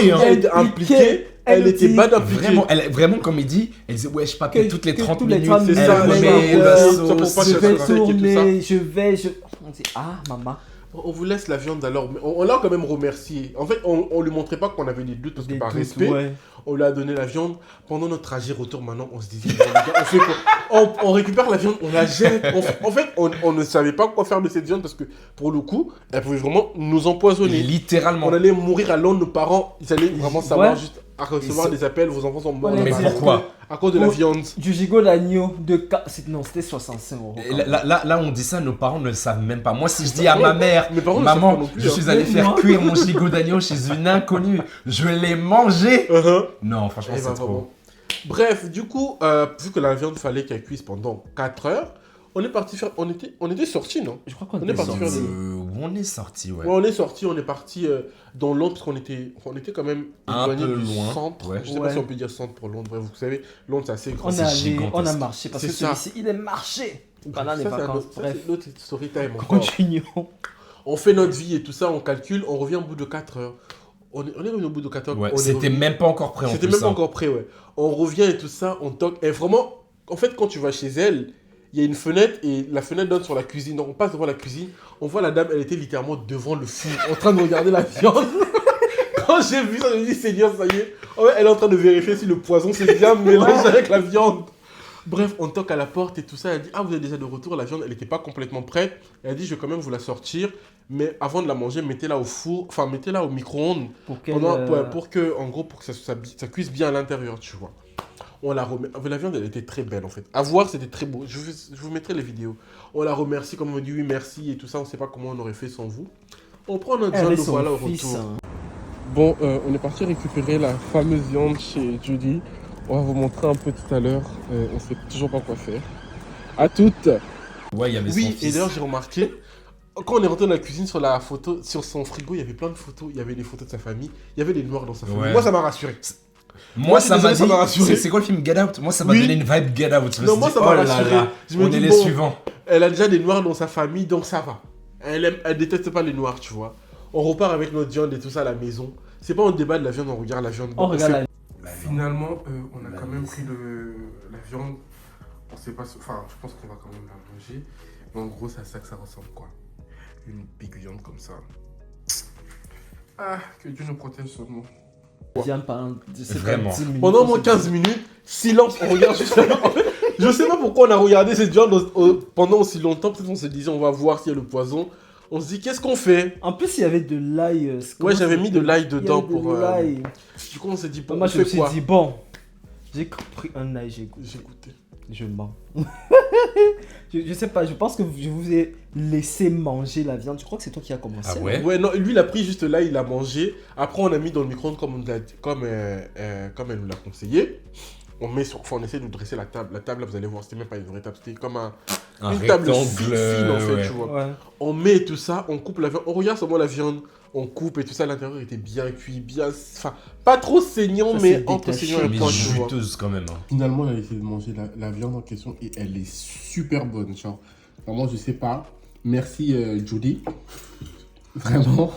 Vraiment, hein. elle était impliquée. Elle Elle était dit- bad impliquée. Vraiment, comme il dit, elle disait, ouais, je sais pas, Que- toutes les que 30 tous les minutes, 30 elle minutes, elle remet va la arroser, ça sauce. pour pas Je que vais ça soit avec et tout tourner, On dit, ah, maman. On vous laisse la viande alors. Mais on l'a quand même remercié. En fait, on lui montrait pas qu'on avait des doutes parce que Des par doutes, respect, ouais. on lui a donné la viande. Pendant notre trajet retour, maintenant, on se disait, bon, les gars, on fait quoi? On récupère la viande, on la jette. En fait, on ne savait pas quoi faire de cette viande parce que pour le coup, elle pouvait vraiment nous empoisonner. Littéralement. On allait mourir à l'onde, nos parents, ils allaient vraiment savoir Ouais. juste à recevoir Ils des appels, vos enfants sont morts. On Mais allait là-bas. dire pourquoi? À cause de la Oh. viande. Du gigot d'agneau de... Non, c'était 65 €. Et là, on dit ça, nos parents ne le savent même pas. Moi, si je dis à ma mère, Mes parents ne le savent maman, pas non plus, je hein. suis allé Mais faire moi- cuire mon gigot d'agneau chez une inconnue, je l'ai mangé. Non, franchement, Eh c'est ben, trop. vraiment. Bref, du coup, vu que la viande fallait qu'elle cuise pendant 4 heures, on est parti faire. On était sortis, non? Je crois qu'on On est était parti faire sortis. On est sorti, ouais. Ouais, on est sorti, on est parti dans Londres parce qu'on était quand même Un éloigné peu du loin, centre. ouais. Je sais Ouais. pas si on peut dire centre pour Londres. Bref, vous savez, Londres c'est assez grand. On c'est est allé, gigantesque. on a marché parce que C'est ça. celui-ci, il est marché pendant les Ça, c'est un vacances. autre- ça, Bref, c'est l'autre story time encore. continuons. On fait notre vie et tout ça, on calcule, on revient au bout de 4 heures. On est revenu au bout de 4 heures. Ouais, on est c'était revenu- même pas encore prêt en C'était plus. même pas hein. encore prêt, ouais. On revient et tout ça, on toque. Et vraiment, en fait, quand tu vas chez elle, il y a une fenêtre et la fenêtre donne sur la cuisine. Donc on passe devant la cuisine, on voit la dame, elle était littéralement devant le four en train de regarder la viande. Quand j'ai vu ça, je me suis dit, Seigneur, ça y est. En fait, elle est en train de vérifier si le poison s'est bien mélangé avec la viande. Bref, on toque à la porte et tout ça. Elle dit, ah, vous êtes déjà de retour. La viande, elle n'était pas complètement prête. Elle a dit, je vais quand même vous la sortir. Mais avant de la manger, mettez-la au four, enfin, mettez-la au micro-ondes. Pour qu'elle... Pour que, en gros, pour que ça cuise bien à l'intérieur, tu vois. On la remet. La viande, elle était très belle, en fait. À voir, c'était très beau. Je vous mettrai les vidéos. On la remercie, comme on dit, oui, merci et tout ça. On ne sait pas comment on aurait fait sans vous. On prend notre viande, voilà, au fils, retour. hein. Bon, on est parti récupérer la fameuse viande chez Judy. On va vous montrer un peu tout à l'heure. On ne sait toujours pas quoi faire. À toutes. Ouais, il y avait son Oui, fils. et d'ailleurs, j'ai remarqué, quand on est rentré dans la cuisine, sur la photo, sur son frigo, il y avait plein de photos. Il y avait des photos de sa famille. Il y avait des noirs dans sa famille. Ouais. Moi, ça m'a rassuré. Moi, ça m'a désolé, ça m'a rassuré. C'est quoi le film Get Out? Moi, ça m'a Oui. donné une vibe Get Out. Je me Non, suis moi, dit, ça m'a oh là rassuré. là, Je me on dis, est les bon, suivants. Elle a déjà des noirs dans sa famille, donc ça va. Elle déteste pas les noirs, tu vois. On repart avec notre viande et tout ça à la maison. C'est pas un débat de la viande, on regarde la viande. On regarde la... Finalement, on a quand même pris la viande. On sait pas. Enfin, je pense qu'on va quand même la manger. Mais en gros, c'est à ça que ça ressemble, quoi. Une big viande comme ça. Ah, que Dieu nous protège seulement. Viens pendant Vraiment. 10 minutes. Pendant au moins 15 minutes, silence, on regarde juste là. En fait, je sais pas pourquoi on a regardé cette viande pendant aussi longtemps. Peut-être qu'on se disait, on va voir s'il y a le poison. On se dit, qu'est-ce qu'on fait? En plus, il y avait de l'ail. Ouais, j'avais mis de l'ail Il y dedans avait pour. de l'ail. Du coup, on s'est dit, bon, Moi, on je me fait suis quoi? dit, bon, j'ai pris un ail, j'ai goûté. J'ai goûté. Je mens. je sais pas, je pense que je vous ai laissé manger la viande. Je crois que c'est toi qui as commencé. Ah ouais? Ouais, non, lui, il a pris juste là, il a mangé. Après, on a mis dans le micro-ondes comme elle nous l'a conseillé. On essaie de dresser la table. La table, là, vous allez voir, c'était même pas une vraie table. C'était comme une table fine, en fait, ouais. tu vois. Ouais. On met tout ça, on coupe la viande. On regarde seulement la viande. On coupe et tout ça. L'intérieur était bien cuit, bien... Enfin, pas trop saignant, Ça mais s'est entre détaché. saignant et Mais point, tu vois. juteuse quand même. hein. Finalement, elle a essayé de manger la viande en question et elle est super bonne. Genre, vraiment, je sais pas. Merci Judy. Vraiment.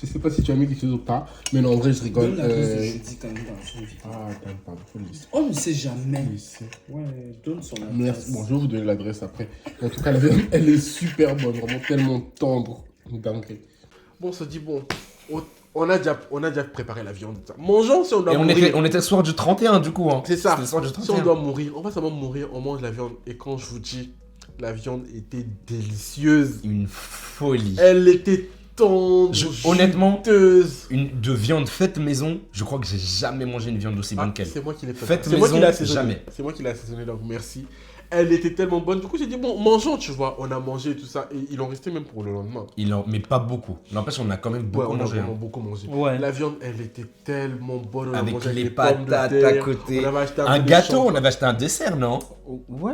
Je sais pas si tu as mis quelque chose ou pas. Mais non, en vrai, je rigole. Donne la dose de jeudi quand même dans son vie. Ah, attends, pardon, faut le laisser. On ne sait jamais. Laisser. Ouais, donne son adresse. Merci. Bon, je vais vous donner l'adresse après. En tout cas, la viande, elle est super bonne. Vraiment tellement tendre. Dingue. Bon, on se dit, bon, on a déjà préparé la viande. Ça. Mangeons si on doit Et mourir. on était le soir du 31 du coup. Hein. C'est ça. C'était le soir du Si on 31. doit mourir, on va seulement mourir, on mange la viande. Et quand je vous dis, la viande était délicieuse. Une folie. Elle était tendre, Honnêtement, juteuse. de viande faite maison, je crois que j'ai jamais mangé une viande aussi bonne qu'elle. C'est moi qui l'ai Faite C'est moi qui l'ai maison, assaisonné. jamais. C'est moi qui l'ai assaisonné, donc merci. Elle était tellement bonne. Du coup, j'ai dit, bon, mangeons, tu vois. On a mangé et tout ça. Et il en restait même pour le lendemain. Mais pas beaucoup. N'empêche, on a quand même Ouais, beaucoup on a mangé. vraiment hein. beaucoup mangé. Ouais. La viande, elle était tellement bonne. On a Avec mangé les des pommes de patates terre. à côté. On avait acheté Un peu de gâteau, champ. on avait acheté un dessert, non? Ouais.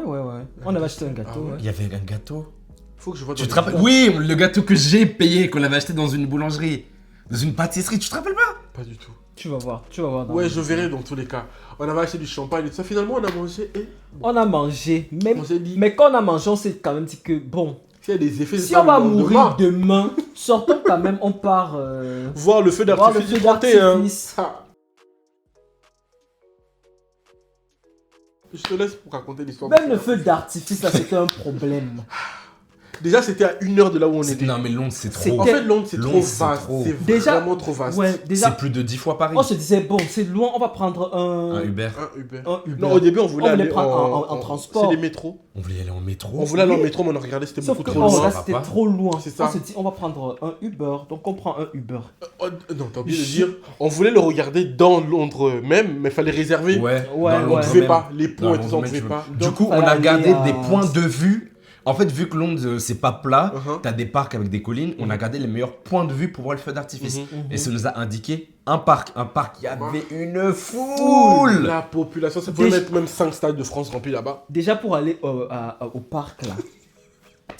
On avait acheté un gâteau. Ah ouais. ouais. Il y avait un gâteau. Faut que je vois Tu dans te les rappelles? vidéos. Oui, le gâteau que j'ai payé, qu'on avait acheté dans une boulangerie, dans une pâtisserie, tu te rappelles pas? Pas du tout. Tu vas voir. dans Ouais, le- je verrai dans tous les cas. On avait acheté du champagne et tout ça. Finalement, on a mangé et On a mangé. on s'est dit, Mais quand on a mangé, on s'est quand même dit que bon, s'il y a des effets, si c'est pas on va le mourir lendemain. demain, sortons quand même, on part Voir le feu voir le d'artifice feu du 31. d'artifice. Ah. Je te laisse pour raconter l'histoire. Même le feu d'artifice, là, c'était un problème. Déjà, c'était à 1 heure de là où on était. Non, mais Londres, c'est C'est- trop. En fait, Londres, c'est Londres, trop c'est vaste. trop. C'est Déjà- vraiment trop vaste. Ouais, C'est déjà, plus de 10 fois Paris. on se disait, bon, c'est loin, on va prendre Un Uber. Un Uber. un Uber. Non, au début, on voulait On voulait aller prendre en transport. C'est les métros. On voulait aller en métro. On voulait aller en métro, mais on a regardé, c'était Sauf beaucoup que trop oh, loin. là, ça va c'était pas. trop loin. C'est ça. On s'est dit, on va prendre un Uber. Donc, on prend un Uber. Non, t'as oublié de dire. On voulait le regarder dans Londres même, mais fallait réserver. Ouais, Ouais, dans ouais. On Londres pouvait même. pas. Les ponts Dans et tout ça, on Londres pouvait même, pas. Du Donc, coup, on fallait a aller gardé à- des points de vue. En fait, vu que Londres, c'est pas plat, Uh-huh. t'as des parcs avec des collines, on a gardé les meilleurs points de vue pour voir le feu d'artifice. Mhm. Et ça nous a indiqué un parc. Un parc, il y avait une foule. La population, ça pouvait Déjà- mettre même 5 stades de France remplis là-bas. Déjà, pour aller au parc, là,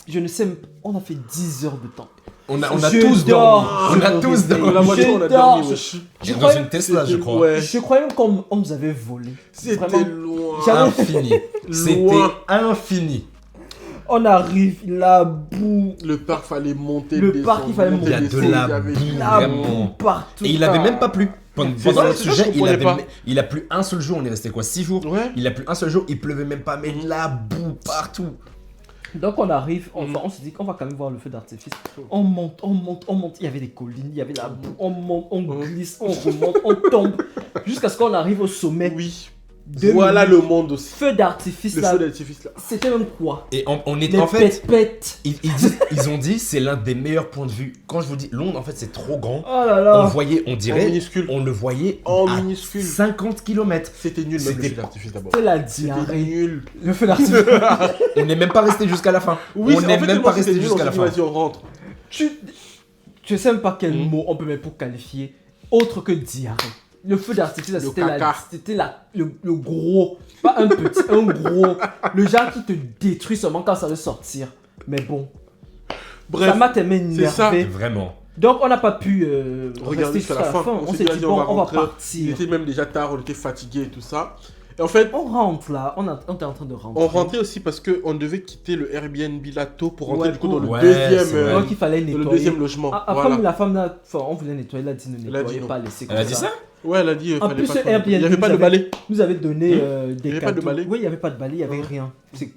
je ne sais, on a fait 10 heures de temps. On a Je tous dors. dormi. On a tous Dans la dormi. voiture, on a dors, dormi, je- wesh. Je Dans croyais, une Tesla, je C'était- crois. ouais. je croyais même qu'on nous avait volé. C'était Vraiment. loin. J'avais- Infini. C'était Loin. infini. On arrive, la boue, Le parc, fallait monter, Le descendre, parc, il fallait monter, Il y a de descendre, la il y avait boue. du- la Vraiment. boue partout. Et il avait même pas plu. Pendant C'est ça, le c'est ça, sujet, je comprenais pas. il a plu un seul jour, on est resté quoi, 6 jours. Ouais. Il a plu un seul jour, il pleuvait même pas, mais la boue partout. Donc on arrive, on se dit qu'on va quand même voir le feu d'artifice. On monte. Il y avait des collines, il y avait la boue. On monte, on glisse, on remonte, on tombe. Jusqu'à ce qu'on arrive au sommet. Oui. 2 Voilà minutes. le monde aussi. Feu d'artifice Le là. feu d'artifice là. C'était même quoi? Et on est Les en fait, pète-pète. ils ont dit c'est l'un des meilleurs points de vue. Quand je vous dis Londres, en fait, c'est trop grand. Oh là On là. voyait, on En dirait, minuscule. on le voyait En à minuscule. 50 km. C'était nul même le C'était- feu d'artifice d'abord. C'est la C'était diarrhée. nul. Le feu d'artifice. On n'est même pas resté jusqu'à la fin. Oui, on c'est- n'est en fait, même tellement pas c'était resté nul, on jusqu'à s'est la dit, fin. vas-y, on rentre. Je sais même pas quel mot on peut mettre pour qualifier autre que diarrhée. Le feu d'artifice, là, Le c'était caca. le gros, pas un petit, un gros. Le genre qui te détruit seulement quand ça veut sortir. Mais bon, Bref, ça m'a tellement c'est ça. énervé. Vraiment. Donc on n'a pas pu regardez rester jusqu'à jusqu'à la fin. On s'est dit, vas-y, bon, on va rentrer. Il partir. était même déjà tard, on était fatigués et tout ça. Et en fait, On rentre là, on était en train de rentrer. on rentrait aussi parce qu'on devait quitter le Airbnb là tôt pour rentrer Ouais, du coup dans le Ouais, deuxième, c'est vrai. Donc il fallait dans le nettoyer. deuxième logement. Après, Voilà. la femme là, enfin, on voulait nettoyer, elle a dit ne Elle a nettoyez dit non. pas, laissez Elle comme a dit ça? Ouais, elle a dit. En fallait plus, pas ce trop- Airbnb, il n'y avait pas de nous balai. nous avait donné des Il y avait cadeaux. pas de balai. Oui, il n'y avait pas de balai, il n'y avait Mhm. rien.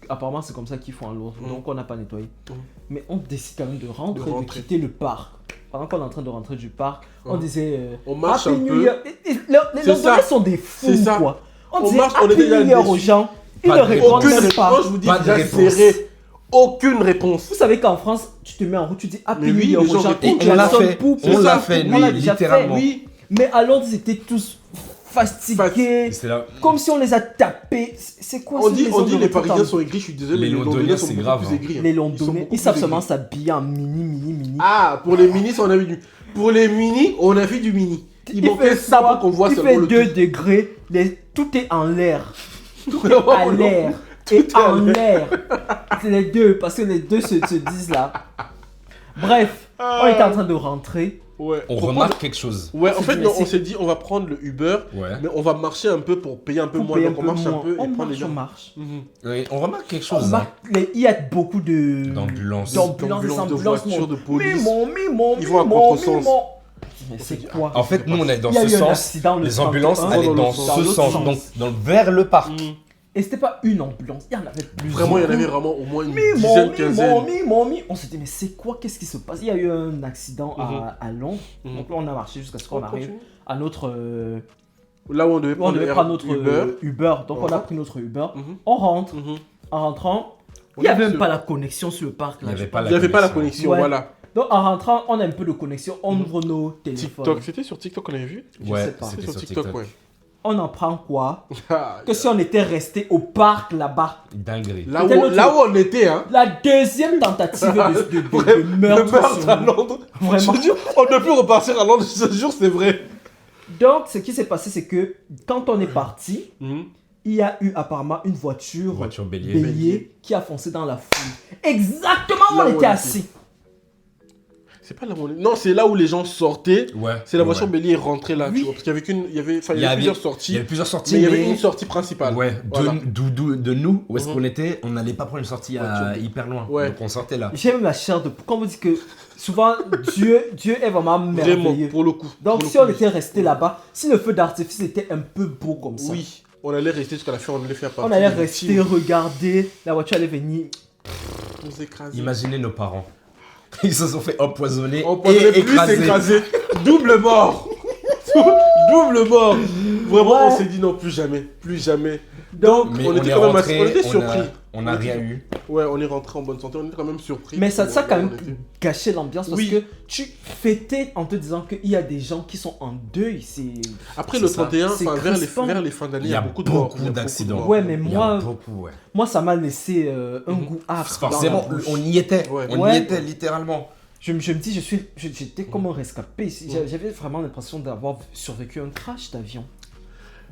Apparemment, c'est comme ça qu'ils font à Londres. Mhm. Donc, on n'a pas nettoyé. Mhm. Mais on décide quand même de rentrer, De de, rentrer. quitter le parc. Pendant qu'on est en train de rentrer du parc, on Mhm. disait On marche Happy un New peu. Year. Les C'est Londoniens ça. sont des fous, C'est ça. quoi. On On disait marche, on Happy était déjà New Year aux déçus. gens. Ils Pas ne de répondent Aucune même réponse. pas. Moi, je vous dis Pas de déjà réponse. serré. Aucune réponse. Vous savez qu'en France, tu te mets en route, tu dis Happy Mais New oui, Year les aux gens gens. répondent. Ils On l'a klaxonnent fait. pour- On pour l'a ça. fait, On l'a lui, déjà fait. littéralement. Oui. Mais à Londres, ils étaient tous fatigués. C'est là. Comme si on les a tapés. C'est quoi On ces dit maisons de les retraite Parisiens en- sont aigris, je suis désolé, Les mais les Londoniens, Londoniens sont c'est beaucoup grave, plus hein. aigris. hein. Les Ils sont Londoniens, beaucoup ils savent plus seulement aigris. s'habiller en mini. Ah, pour les minis, on a vu du. Pour les mini, on a vu du mini. Il manquait ça pour qu'on voit il seulement fait le 2 tout. degrés, tout est en l'air. Tout est est vraiment à l'air. Tout Et est à en l'air. C'est les deux, parce que les deux se disent là. Bref, on était en train de rentrer. Ouais. On Pourquoi- remarque quelque chose. Ouais, en C'est fait, du- non, c'est- on s'est dit, on va prendre le Uber, Ouais. mais on va marcher un peu pour payer un peu Pour moins. payer Donc on marche un moins. peu et On prendre les marche, gens. on marche. Mhm. Oui, on remarque quelque On chose. hein. marque il y a beaucoup de... D'ambulances. D'ambulances, des D'ambulances, de ambulances. voitures, de police. Mimon, Ils vont à contresens. Mais c'est quoi? En fait, nous, on est dans Il y a ce eu un sens. accident le Les ambulances 31. allaient dans dans ce l'autre sens, sens. donc vers le parc. Mhm. Et c'était pas une ambulance, il y en avait plusieurs. Vraiment, il y en avait vraiment au moins une Mimon, dizaine, quinzaine. On s'est dit, mais c'est quoi? Qu'est-ce qui se passe? Il y a eu un accident à Londres. Mhm. Donc là, on a marché jusqu'à ce qu'on On arrive continue. à notre. Là où on devait On prendre devait le prendre notre Uber. Uber. Donc on a Mhm. pris notre Uber. Mhm. On rentre. Mhm. En rentrant, il On n'y a avait même ce- pas la connexion sur le parc. Il Là, y je avait pas pense. Il n'y avait pas la connexion, Ouais. voilà. Donc en rentrant, on a un peu de connexion. On ouvre nos téléphones. TikTok, c'était sur TikTok qu'on avait vu? Je Ouais, sais pas. C'est c'était sur sur TikTok, TikTok. ouais. On en prend quoi? Ah, Que si on était resté au parc là-bas. Dinguerie. Là où, C'était notre- là où on était, hein. La deuxième tentative de Le meurtre. meurtre sur à nous. Londres. Vraiment. Je te jure, on ne peut plus repartir à Londres, je te jure, c'est vrai. Donc, ce qui s'est passé, c'est que quand on est parti, Mhm. il y a eu apparemment une voiture, Voiture bélier. bélier qui a foncé dans la foule. Exactement où Là on où était on assis. C'est pas là où on est. Non, c'est là où les gens sortaient. Ouais. C'est la ouais. voiture bélier rentrée là, Oui. tu vois. Parce qu'il y avait qu'une. Il y avait, enfin, il Il y y avait avait- plusieurs Il sorties. y avait plusieurs sorties. Mais il y avait une sortie principale. Ouais, Voilà. de nous, où est-ce Mhm. qu'on était, on n'allait pas prendre une sortie Voiture. hyper loin. Ouais. Donc on sortait là. J'aime la chair de... Quand on vous dit que souvent, Dieu est vraiment Vraiment, merveilleux. pour le coup. Donc, Pour si le on coup, était resté là-bas, si le feu d'artifice était un peu beau comme ça, Oui, on allait rester jusqu'à la fin, on allait faire partie. on allait des rester, victimes. regarder, la voiture allait venir. Nous écraser. Imaginez nos parents. Ils se sont fait empoisonner On prenait et plus écraser. écrasé. Double mort. Double mort. Vraiment, Ouais. on s'est dit non, plus jamais. Plus jamais. Donc, Mais On on était est quand même rentré, on était surpris. On n'a rien eu. Ouais, on est rentré en bonne santé, on était quand même surpris. mais ça a quand même On était- gâché l'ambiance parce Oui. que tu fêtais en te disant qu'il y a des gens qui sont en deuil. C'est... Après C'est le ça. 31, C'est enfin, crispant. vers les fins d'année, Il y a beaucoup de morts. beaucoup Il y a d'accidents. de morts. Ouais, mais Il y a moi, beaucoup, ouais. moi, ça m'a laissé un Mhm. goût âpre. Forcément, dans la bouche. on y était. Ouais. On Ouais. y était littéralement. Je me dis, j'étais comme un rescapé. J'avais vraiment l'impression d'avoir survécu à un crash d'avion.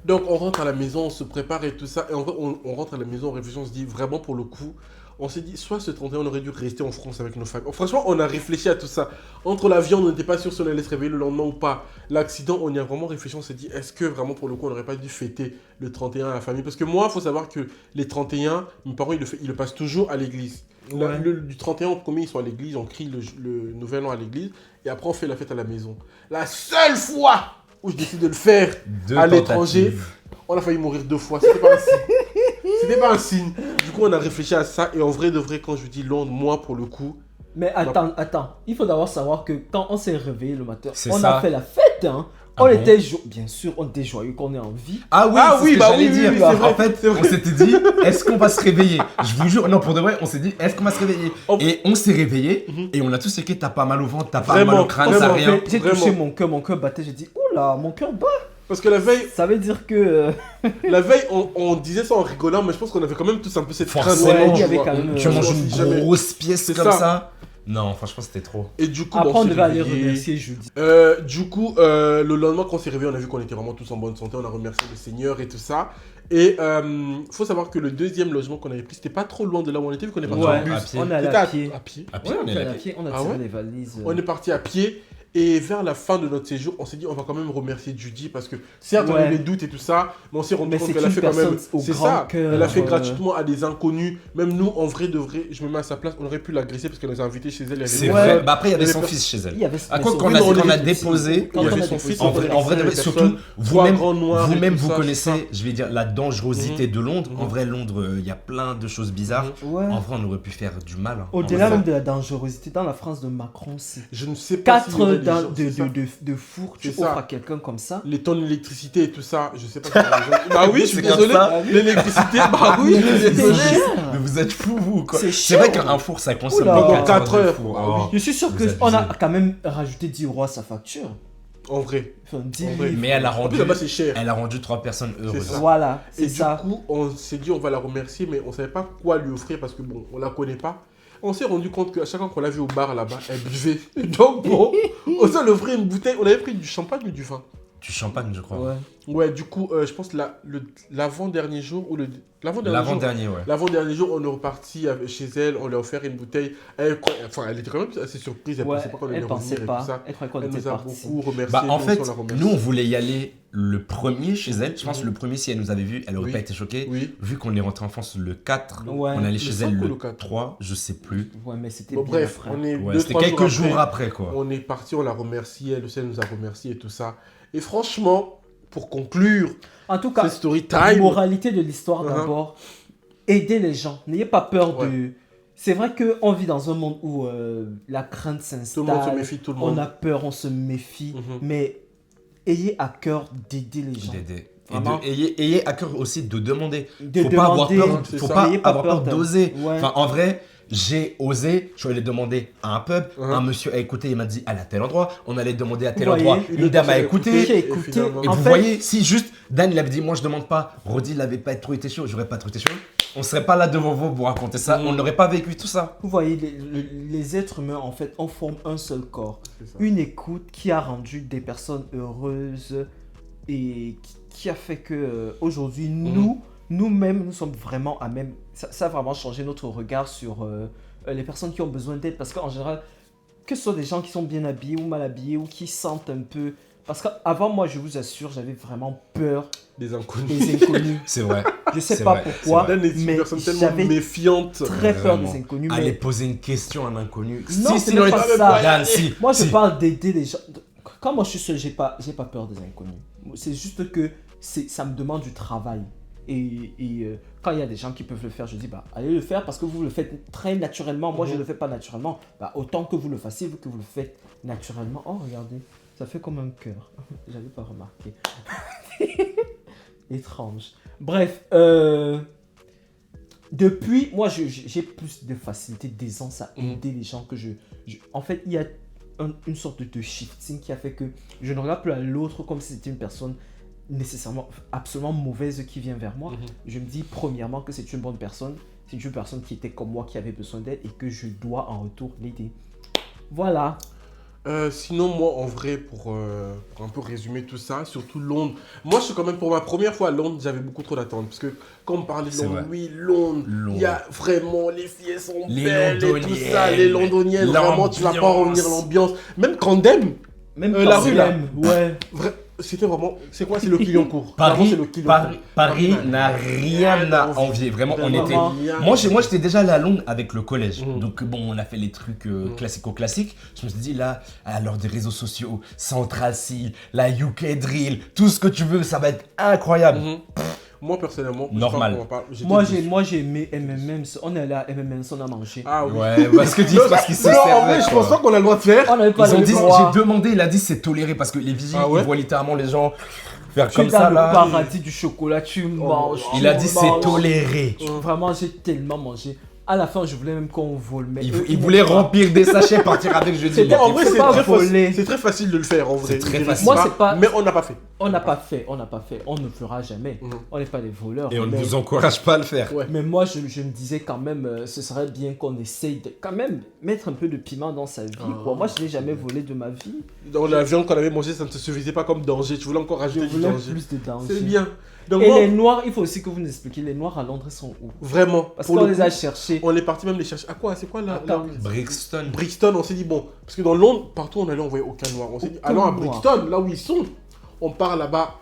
Donc on rentre à la maison, on se prépare et tout ça. Et en vrai, on rentre à la maison, on réfléchit, on se dit vraiment pour le coup, on s'est dit soit ce 31 on aurait dû rester en France avec nos familles. Franchement, on a réfléchi à tout ça. Entre l'avion, on n'était pas sûr si on allait se réveiller le lendemain ou pas. L'accident, on y a vraiment réfléchi, on s'est dit est-ce que vraiment pour le coup on n'aurait pas dû fêter le 31 à la famille? Parce que moi, il faut savoir que les 31, mes parents ils le passent toujours à l'église. Ouais. Du 31 au 1er, ils sont à l'église, on crie le nouvel an à l'église et après on fait la fête à la maison. La seule fois où je décide de le faire Deux à l'étranger, tentatives. on a failli mourir 2 fois. C'était pas un signe. C'était pas un signe. Du coup, on a réfléchi à ça. Et en vrai, de vrai, quand je vous dis Londres, moi, pour le coup, Mais attends. Il faut d'abord savoir que quand on s'est réveillé le matin, C'est on ça. a fait la fête. Hein. Ah On bon était bien sûr, on était joyeux qu'on est en vie. Ah oui, Ah c'est oui, ce que bah j'allais oui, dire. oui, c'est vrai, En fait, c'est vrai. on s'était dit, est-ce qu'on va se réveiller? Je vous jure, non, pour de vrai, on s'est dit, est-ce qu'on va se réveiller? Oh. Et on s'est réveillé, et on a tous checké, t'as pas mal au ventre, t'as pas mal Vraiment, au crâne, On t'as s'est rien. fait- J'ai touché Vraiment. mon cœur battait. J'ai dit, oula, mon cœur bat. parce que la veille, Ça veut dire que. on disait ça en rigolant, mais je pense qu'on avait quand même tous un peu cette crainte. Forcément, Ouais, il y tu avait vois. quand même, Tu on manges se une dit jamais. grosse pièce C'est comme ça. ça. Non, franchement, c'était trop. Et du coup, Après, bon, on s'est devait aller réveillé. remercier jeudi. Le lendemain, quand on s'est réveillé, on a vu qu'on était vraiment tous en bonne santé. On a remercié le Seigneur et tout ça. Et faut savoir que le deuxième logement qu'on avait pris, c'était pas trop loin de là où on était, vu qu'on est parti Ouais, en bus. à pied. On est allé C'était à pied. à pied. À pied, Ouais, on est allé allé à pied. On a Ah tiré ouais les valises. On est parti à pied. Et vers la fin de notre séjour, on s'est dit on va quand même remercier Judy parce que certes on Ouais. avait des doutes et tout ça, mais on s'est rendu Mais compte c'est qu'elle a une fait quand même. personne au C'est grand ça. cœur, Elle a fait euh. gratuitement à des inconnus. Même nous, en vrai de vrai, je me mets à sa place, on aurait pu l'agresser parce qu'elle nous a invités chez elle. Il y avait C'est des vrai. personnes. Bah après, il y avait Il y son avait fils chez elle. Il y avait À quoi mais qu'on Oui, a, mais on qu'on a était- déposé, Quand Il y on avait a son déposé, fils, en on vrai, connaissait de vrai, les surtout, personnes, trois vous-même, grands noirs et vous-même tout vous ça, connaissez, je vais dire, la dangerosité de Londres. En Mhm. vrai, Londres, il y a plein de choses bizarres. Ouais. En vrai, on aurait pu faire du mal. Hein. Au-delà En vrai, même de la dangerosité, dans la France de Macron, c'est Je ne sais pas. s'il y 4 aurait des gens- de, c'est ça. de four, tu C'est ça. offres à quelqu'un comme ça. Les tonnes d'électricité et tout ça, je sais pas. Si bah oui, je suis C'est comme désolé. ça. L'électricité, bah oui, je suis C'est désolé. cher. Mais vous êtes fous, vous, quoi. C'est C'est vrai cher. qu'un four, ça consomme Oula. beaucoup. 4 heures. Four. Ah Oh. Je suis sûr Vous qu'on a abusez. quand même rajouté 10 euros à sa facture. En vrai. Enfin, 10 En vrai. livres. Mais elle a En rendu, plus là-bas c'est cher. elle a rendu 3 personnes heureuses. ça. Voilà, Et c'est ça. du coup, on s'est dit on va la remercier, mais on savait pas quoi lui offrir parce que bon, on la connaît pas. On s'est rendu compte qu'à chaque fois qu'on l'a vue au bar là-bas, elle buvait. Donc bon, on s'est offert une bouteille. On avait pris du champagne ou du vin. Du champagne, je crois. Ouais. Ouais, du coup, je pense l'avant-dernier jour ou L'avant-dernier, ouais. L'avant-dernier jour, on est reparti chez elle, on lui a offert une bouteille. Elle était quand même assez surprise, elle Ouais, pensait pas qu'on allait elle revenir pensait et tout pas. ça. Elle croyait qu'on Elle était nous a partis. beaucoup remercié. Bah, en nous fait, aussi, on la remercie. nous, on voulait y aller le premier chez elle. Je pense que Mhm. le premier, si elle nous avait vu, elle aurait Oui. pas été choquée. Oui. Vu qu'on est rentré en France le 4, Ouais. on allait Le chez 5 elle ou le le 4? 3, je sais plus. Ouais, mais c'était Bon, bien, bref, frère. on est Ouais, 2, c'était 3 quelques jours jours après, quoi. On est parti, on l'a remercié, elle aussi elle nous a remercié et tout ça. Et franchement, pour conclure En tout cas, cette story time, moralité de l'histoire Uh-huh. d'abord, aidez les gens. N'ayez pas peur Ouais. de... C'est vrai qu'on vit dans un monde où la crainte tout le monde se s'installe, méfie, tout le on monde. a peur, on se méfie, Mhm. mais ayez à cœur d'aider les gens. D'aider. Et Vraiment. ayez à cœur aussi de demander. De Faut pas avoir demander, peur, c'est faut ça. pas N'ayez pas avoir peur peur d'oser. Ouais. Enfin, en vrai, j'ai osé, je suis allé demander à un pub, Mhm. un monsieur a écouté, il m'a dit allez à tel endroit, on allait demander à tel Vous endroit, voyez, une dame a personne écouté. J'ai et écouté. finalement- Et En vous fait- voyez, si juste Dan il avait dit moi je demande pas, Rodi il avait pas trop été chaud, j'aurais pas trop été chaud, on serait pas là devant vous pour raconter ça, Mhm. on n'aurait pas vécu tout ça. Vous voyez, les êtres humains, en fait, on forme un seul corps. C'est ça. Une écoute qui a rendu des personnes heureuses et qui a fait que aujourd'hui nous-mêmes, nous sommes vraiment à même. Ça a vraiment changé notre regard sur les personnes qui ont besoin d'aide. Parce qu'en général, que ce soit des gens qui sont bien habillés ou mal habillés ou qui sentent un peu. Parce qu'avant, moi, je vous assure, j'avais vraiment peur Des inconnus. des inconnus. C'est vrai. Je sais C'est pas vrai, pourquoi, Dan est une mais personne tellement j'avais méfiante. très peur Vraiment. des inconnus. Aller Mais poser une question à un inconnu. Non, c'est même on pas est- ça. Dan, si, moi, je si. parle d'aider les gens. Quand moi je suis seul, j'ai pas peur des inconnus. C'est juste que ça me demande du travail. Et quand il y a des gens qui peuvent le faire, je dis bah allez le faire parce que vous le faites très naturellement. Moi je le fais pas naturellement. Bah autant que vous le fassiez, vu que vous le faites naturellement. Oh regardez, ça fait comme un cœur. J'avais pas remarqué. Étrange. Bref, depuis, moi j'ai plus de facilité, d'aisance à aider les gens que en fait, il y a une sorte de shifting qui a fait que je ne regarde plus à l'autre comme si c'était une personne nécessairement, absolument mauvaise qui vient vers moi. Je me dis premièrement que c'est une bonne personne, c'est une personne qui était comme moi, qui avait besoin d'aide et que je dois en retour l'aider. Voilà. Sinon, moi, en vrai, pour un peu résumer tout ça, surtout Londres, moi, je suis quand même, pour ma première fois à Londres, j'avais beaucoup trop d'attentes. Parce que quand on parlait de C'est Londres, vrai. oui, Londres, Londres. il y a vraiment, les filles, elles sont Les belles et tout londoniennes, ça, les londoniennes, vraiment, tu vas pas l'ambiance. revenir l'ambiance. Même Camden, Même la quand rue, là. même, ouais. c'était vraiment. C'est quoi? C'est le Clignancourt. Vraiment, Paris, c'est le Clignancourt. Paris n'a rien à envier. Vraiment, on était. Moi, j'étais déjà allé à Londres avec le collège. Donc, bon, on a fait les trucs classico-classiques. Je me suis dit, là, à l'heure des réseaux sociaux, Central Cee, la UK Drill, tout ce que tu veux, ça va être incroyable. Moi, personnellement, Normal. Moi, j'ai aimé MMM's. On est allé à MMM's, on a mangé. Ah oui. Ouais, parce qu'ils se Non, en servaient, vrai, je quoi. pense pas qu'on a le droit de faire. On n'avait pas Ils ont le dit, droit. j'ai demandé, il a dit c'est toléré parce que les vigiles, Ah ouais ils voient littéralement les gens faire Tu es comme dans ça le là. paradis du chocolat, tu manges. Il a dit c'est toléré. Vraiment, j'ai tellement mangé. À la fin, je voulais même qu'on vole. Mais Il voulait remplir des sachets, partir avec jeudi. C'était- En vrai, faut c'est pas très, voler. c'est très facile de le faire en vrai. C'est très Je dirais facile. Moi, pas, c'est pas- Mais on n'a pas fait. On n'a pas fait, on ne fera jamais. On n'est pas des voleurs. Et on ne mais, vous encourage pas à le faire. Ouais. mais moi, je me disais quand même, ce serait bien qu'on essaye de quand même mettre un peu de piment dans sa vie. Quoi. Moi, je n'ai jamais volé de ma vie. Dans la viande qu'on avait mangée, ça ne te suffisait pas comme danger. Tu voulais encore Je rajouter du voulais danger. plus de danger. C'est bien. Donc, Et moi, les noirs, il faut aussi que vous nous expliquiez, les noirs à Londres sont où? vraiment, Parce pour qu'on le les coup, a cherchés. on est parti même les chercher. À quoi? C'est quoi là? Attends. Brixton. Brixton, on s'est dit bon, parce que dans Londres, partout on allait, on voyait aucun noir. On s'est dit, Aucun allons à noir. Brixton, là où ils sont. On part là-bas.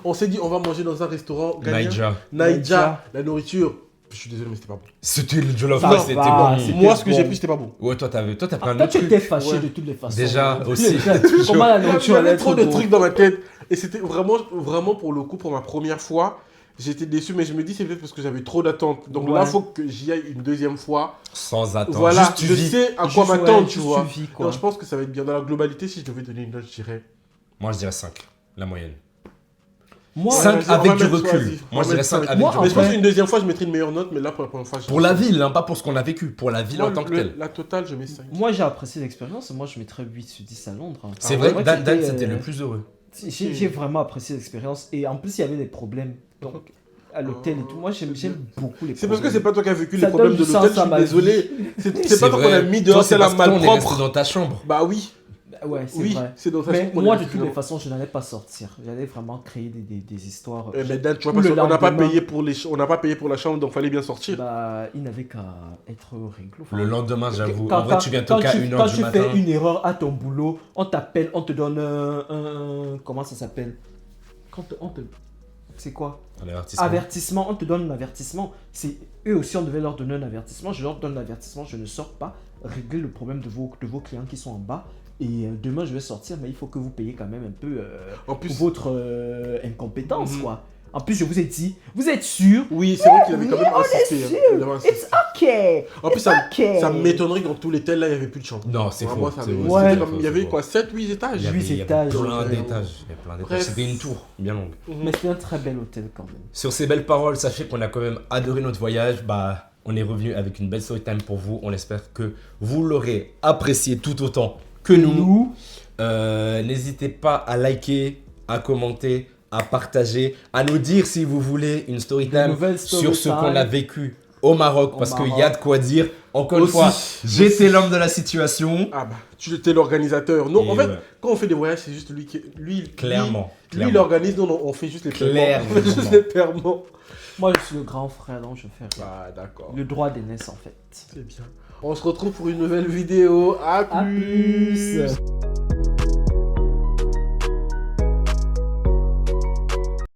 On s'est dit, on va manger dans un restaurant ghanéen. Naija. Naija. La nourriture. Je suis désolé, mais c'était pas bon. C'était le jollof Ça rice, c'était va, bon. c'était Moi, ce que j'ai bon. pris, c'était pas bon. Ouais, toi t'as pris un Toi, autre tu truc. étais fâché Ouais. de toutes les façons. Déjà, aussi. Comment la Il y nourriture allait avait être trop de bon. trucs dans ma tête. Et c'était vraiment, vraiment pour le coup, pour ma première fois, j'étais déçu. Mais je me dis, c'est peut-être parce que j'avais trop d'attentes. Donc là, Ouais. il faut que j'y aille une deuxième fois. Sans attendre. Voilà, Juste tu je vis. sais à Juste, quoi ouais, m'attendre, tu juste vois. tu vis, quoi. Donc je pense que ça va être bien. Dans la globalité, si je devais donner une note, je dirais. Moi je dirais 5, la moyenne. Moi, 5 vas-y, on avec va du mettre recul. choisi. On Moi je va dirais mettre 5 cinq. avec Moi, du en Mais je pense recul. qu'une deuxième fois, je mettrai une meilleure note. Mais là, pour la première fois, je Pour la ville, hein, pas pour ce qu'on a vécu. Pour la ville en tant que telle. La totale, je mets 5. moi j'ai apprécié l'expérience. Moi, je mettrais 8 sur 10 à Londres. hein. C'est Ah, vrai ouais, que Dan c'était, c'était le plus heureux. J'ai vraiment apprécié l'expérience. Et en plus, il y avait des problèmes. Donc, à l'hôtel et tout. Moi, j'aime beaucoup les problèmes. C'est parce que c'est pas toi qui as vécu Ça les problèmes donne de du l'hôtel, sens je à suis ma désolé. C'est pas toi qu'on a mis Toi, dehors, c'est c'est la parce qu'on est resté malpropre. dans ta chambre. Bah oui, Ouais, c'est oui, vrai. c'est dans ta Mais chambre qu'on moi, a de vécu toutes les là. façons, je n'allais pas sortir. J'allais vraiment créer des histoires. Mais Dan, tu vois, Ou parce le qu'on n'a pas lendemain. payé pour on n'a pas payé pour la chambre, donc fallait bien sortir. Bah, il n'avait qu'à être réglo. Enfin, Le lendemain, j'avoue. Quand- En vrai, tu viens quand toquer à tu- 1h Quand du tu matin. fais une erreur à ton boulot, on t'appelle, on te donne un comment ça s'appelle? C'est quoi? Un avertissement. Avertissement, on te donne un avertissement. C'est eux aussi, on devait leur donner un avertissement. Je leur donne l'avertissement, je ne sors pas. Régler le problème de vos clients qui sont en bas. Et demain, je vais sortir, mais il faut que vous payiez quand même un peu En plus, votre incompétence, quoi. En plus, je vous ai dit, vous êtes sûr? oui, c'est vrai qu'il avait quand même on est insisté. hein. sûr. Il avait insisté. It's okay. En plus, It's okay. ça m'étonnerait que dans tous les tels, là, il n'y avait plus de chambre. Non, c'est Vraiment, faux. ça c'est avait- faux, Ouais. c'est c'était faux, comme- il y c'est avait faux. quoi, 7, 8 étages Il y avait- 8 il y avait étages. plein Ouais. d'étages. Il y a plein d'étages. Bref. C'était une tour bien longue. Mais c'était un très bel hôtel quand même. Sur ces belles paroles, sachez qu'on a quand même adoré notre voyage. Bah, on est revenu avec une belle story time pour vous. On espère que vous l'aurez apprécié tout autant que nous. N'hésitez pas à liker, à commenter, à partager, à nous dire si vous voulez une story Des time nouvelles story sur ce time. qu'on a vécu au Maroc. Au Parce qu'il y a Maroc. de quoi dire. Encore une Aussi. fois, j'étais l'homme de la situation. Ah bah, tu étais l'organisateur. Non, Et en fait, ouais. quand on fait des voyages, c'est juste lui qui. Lui, Clairement. Lui, il organise, nous, on fait juste les paiements. Clairement. On fait juste les paiements. Moi, je suis le grand frère, donc je fais rien. Ah, d'accord. Le droit d'aînesse, en fait. C'est bien. On se retrouve pour une nouvelle vidéo. À À plus. plus.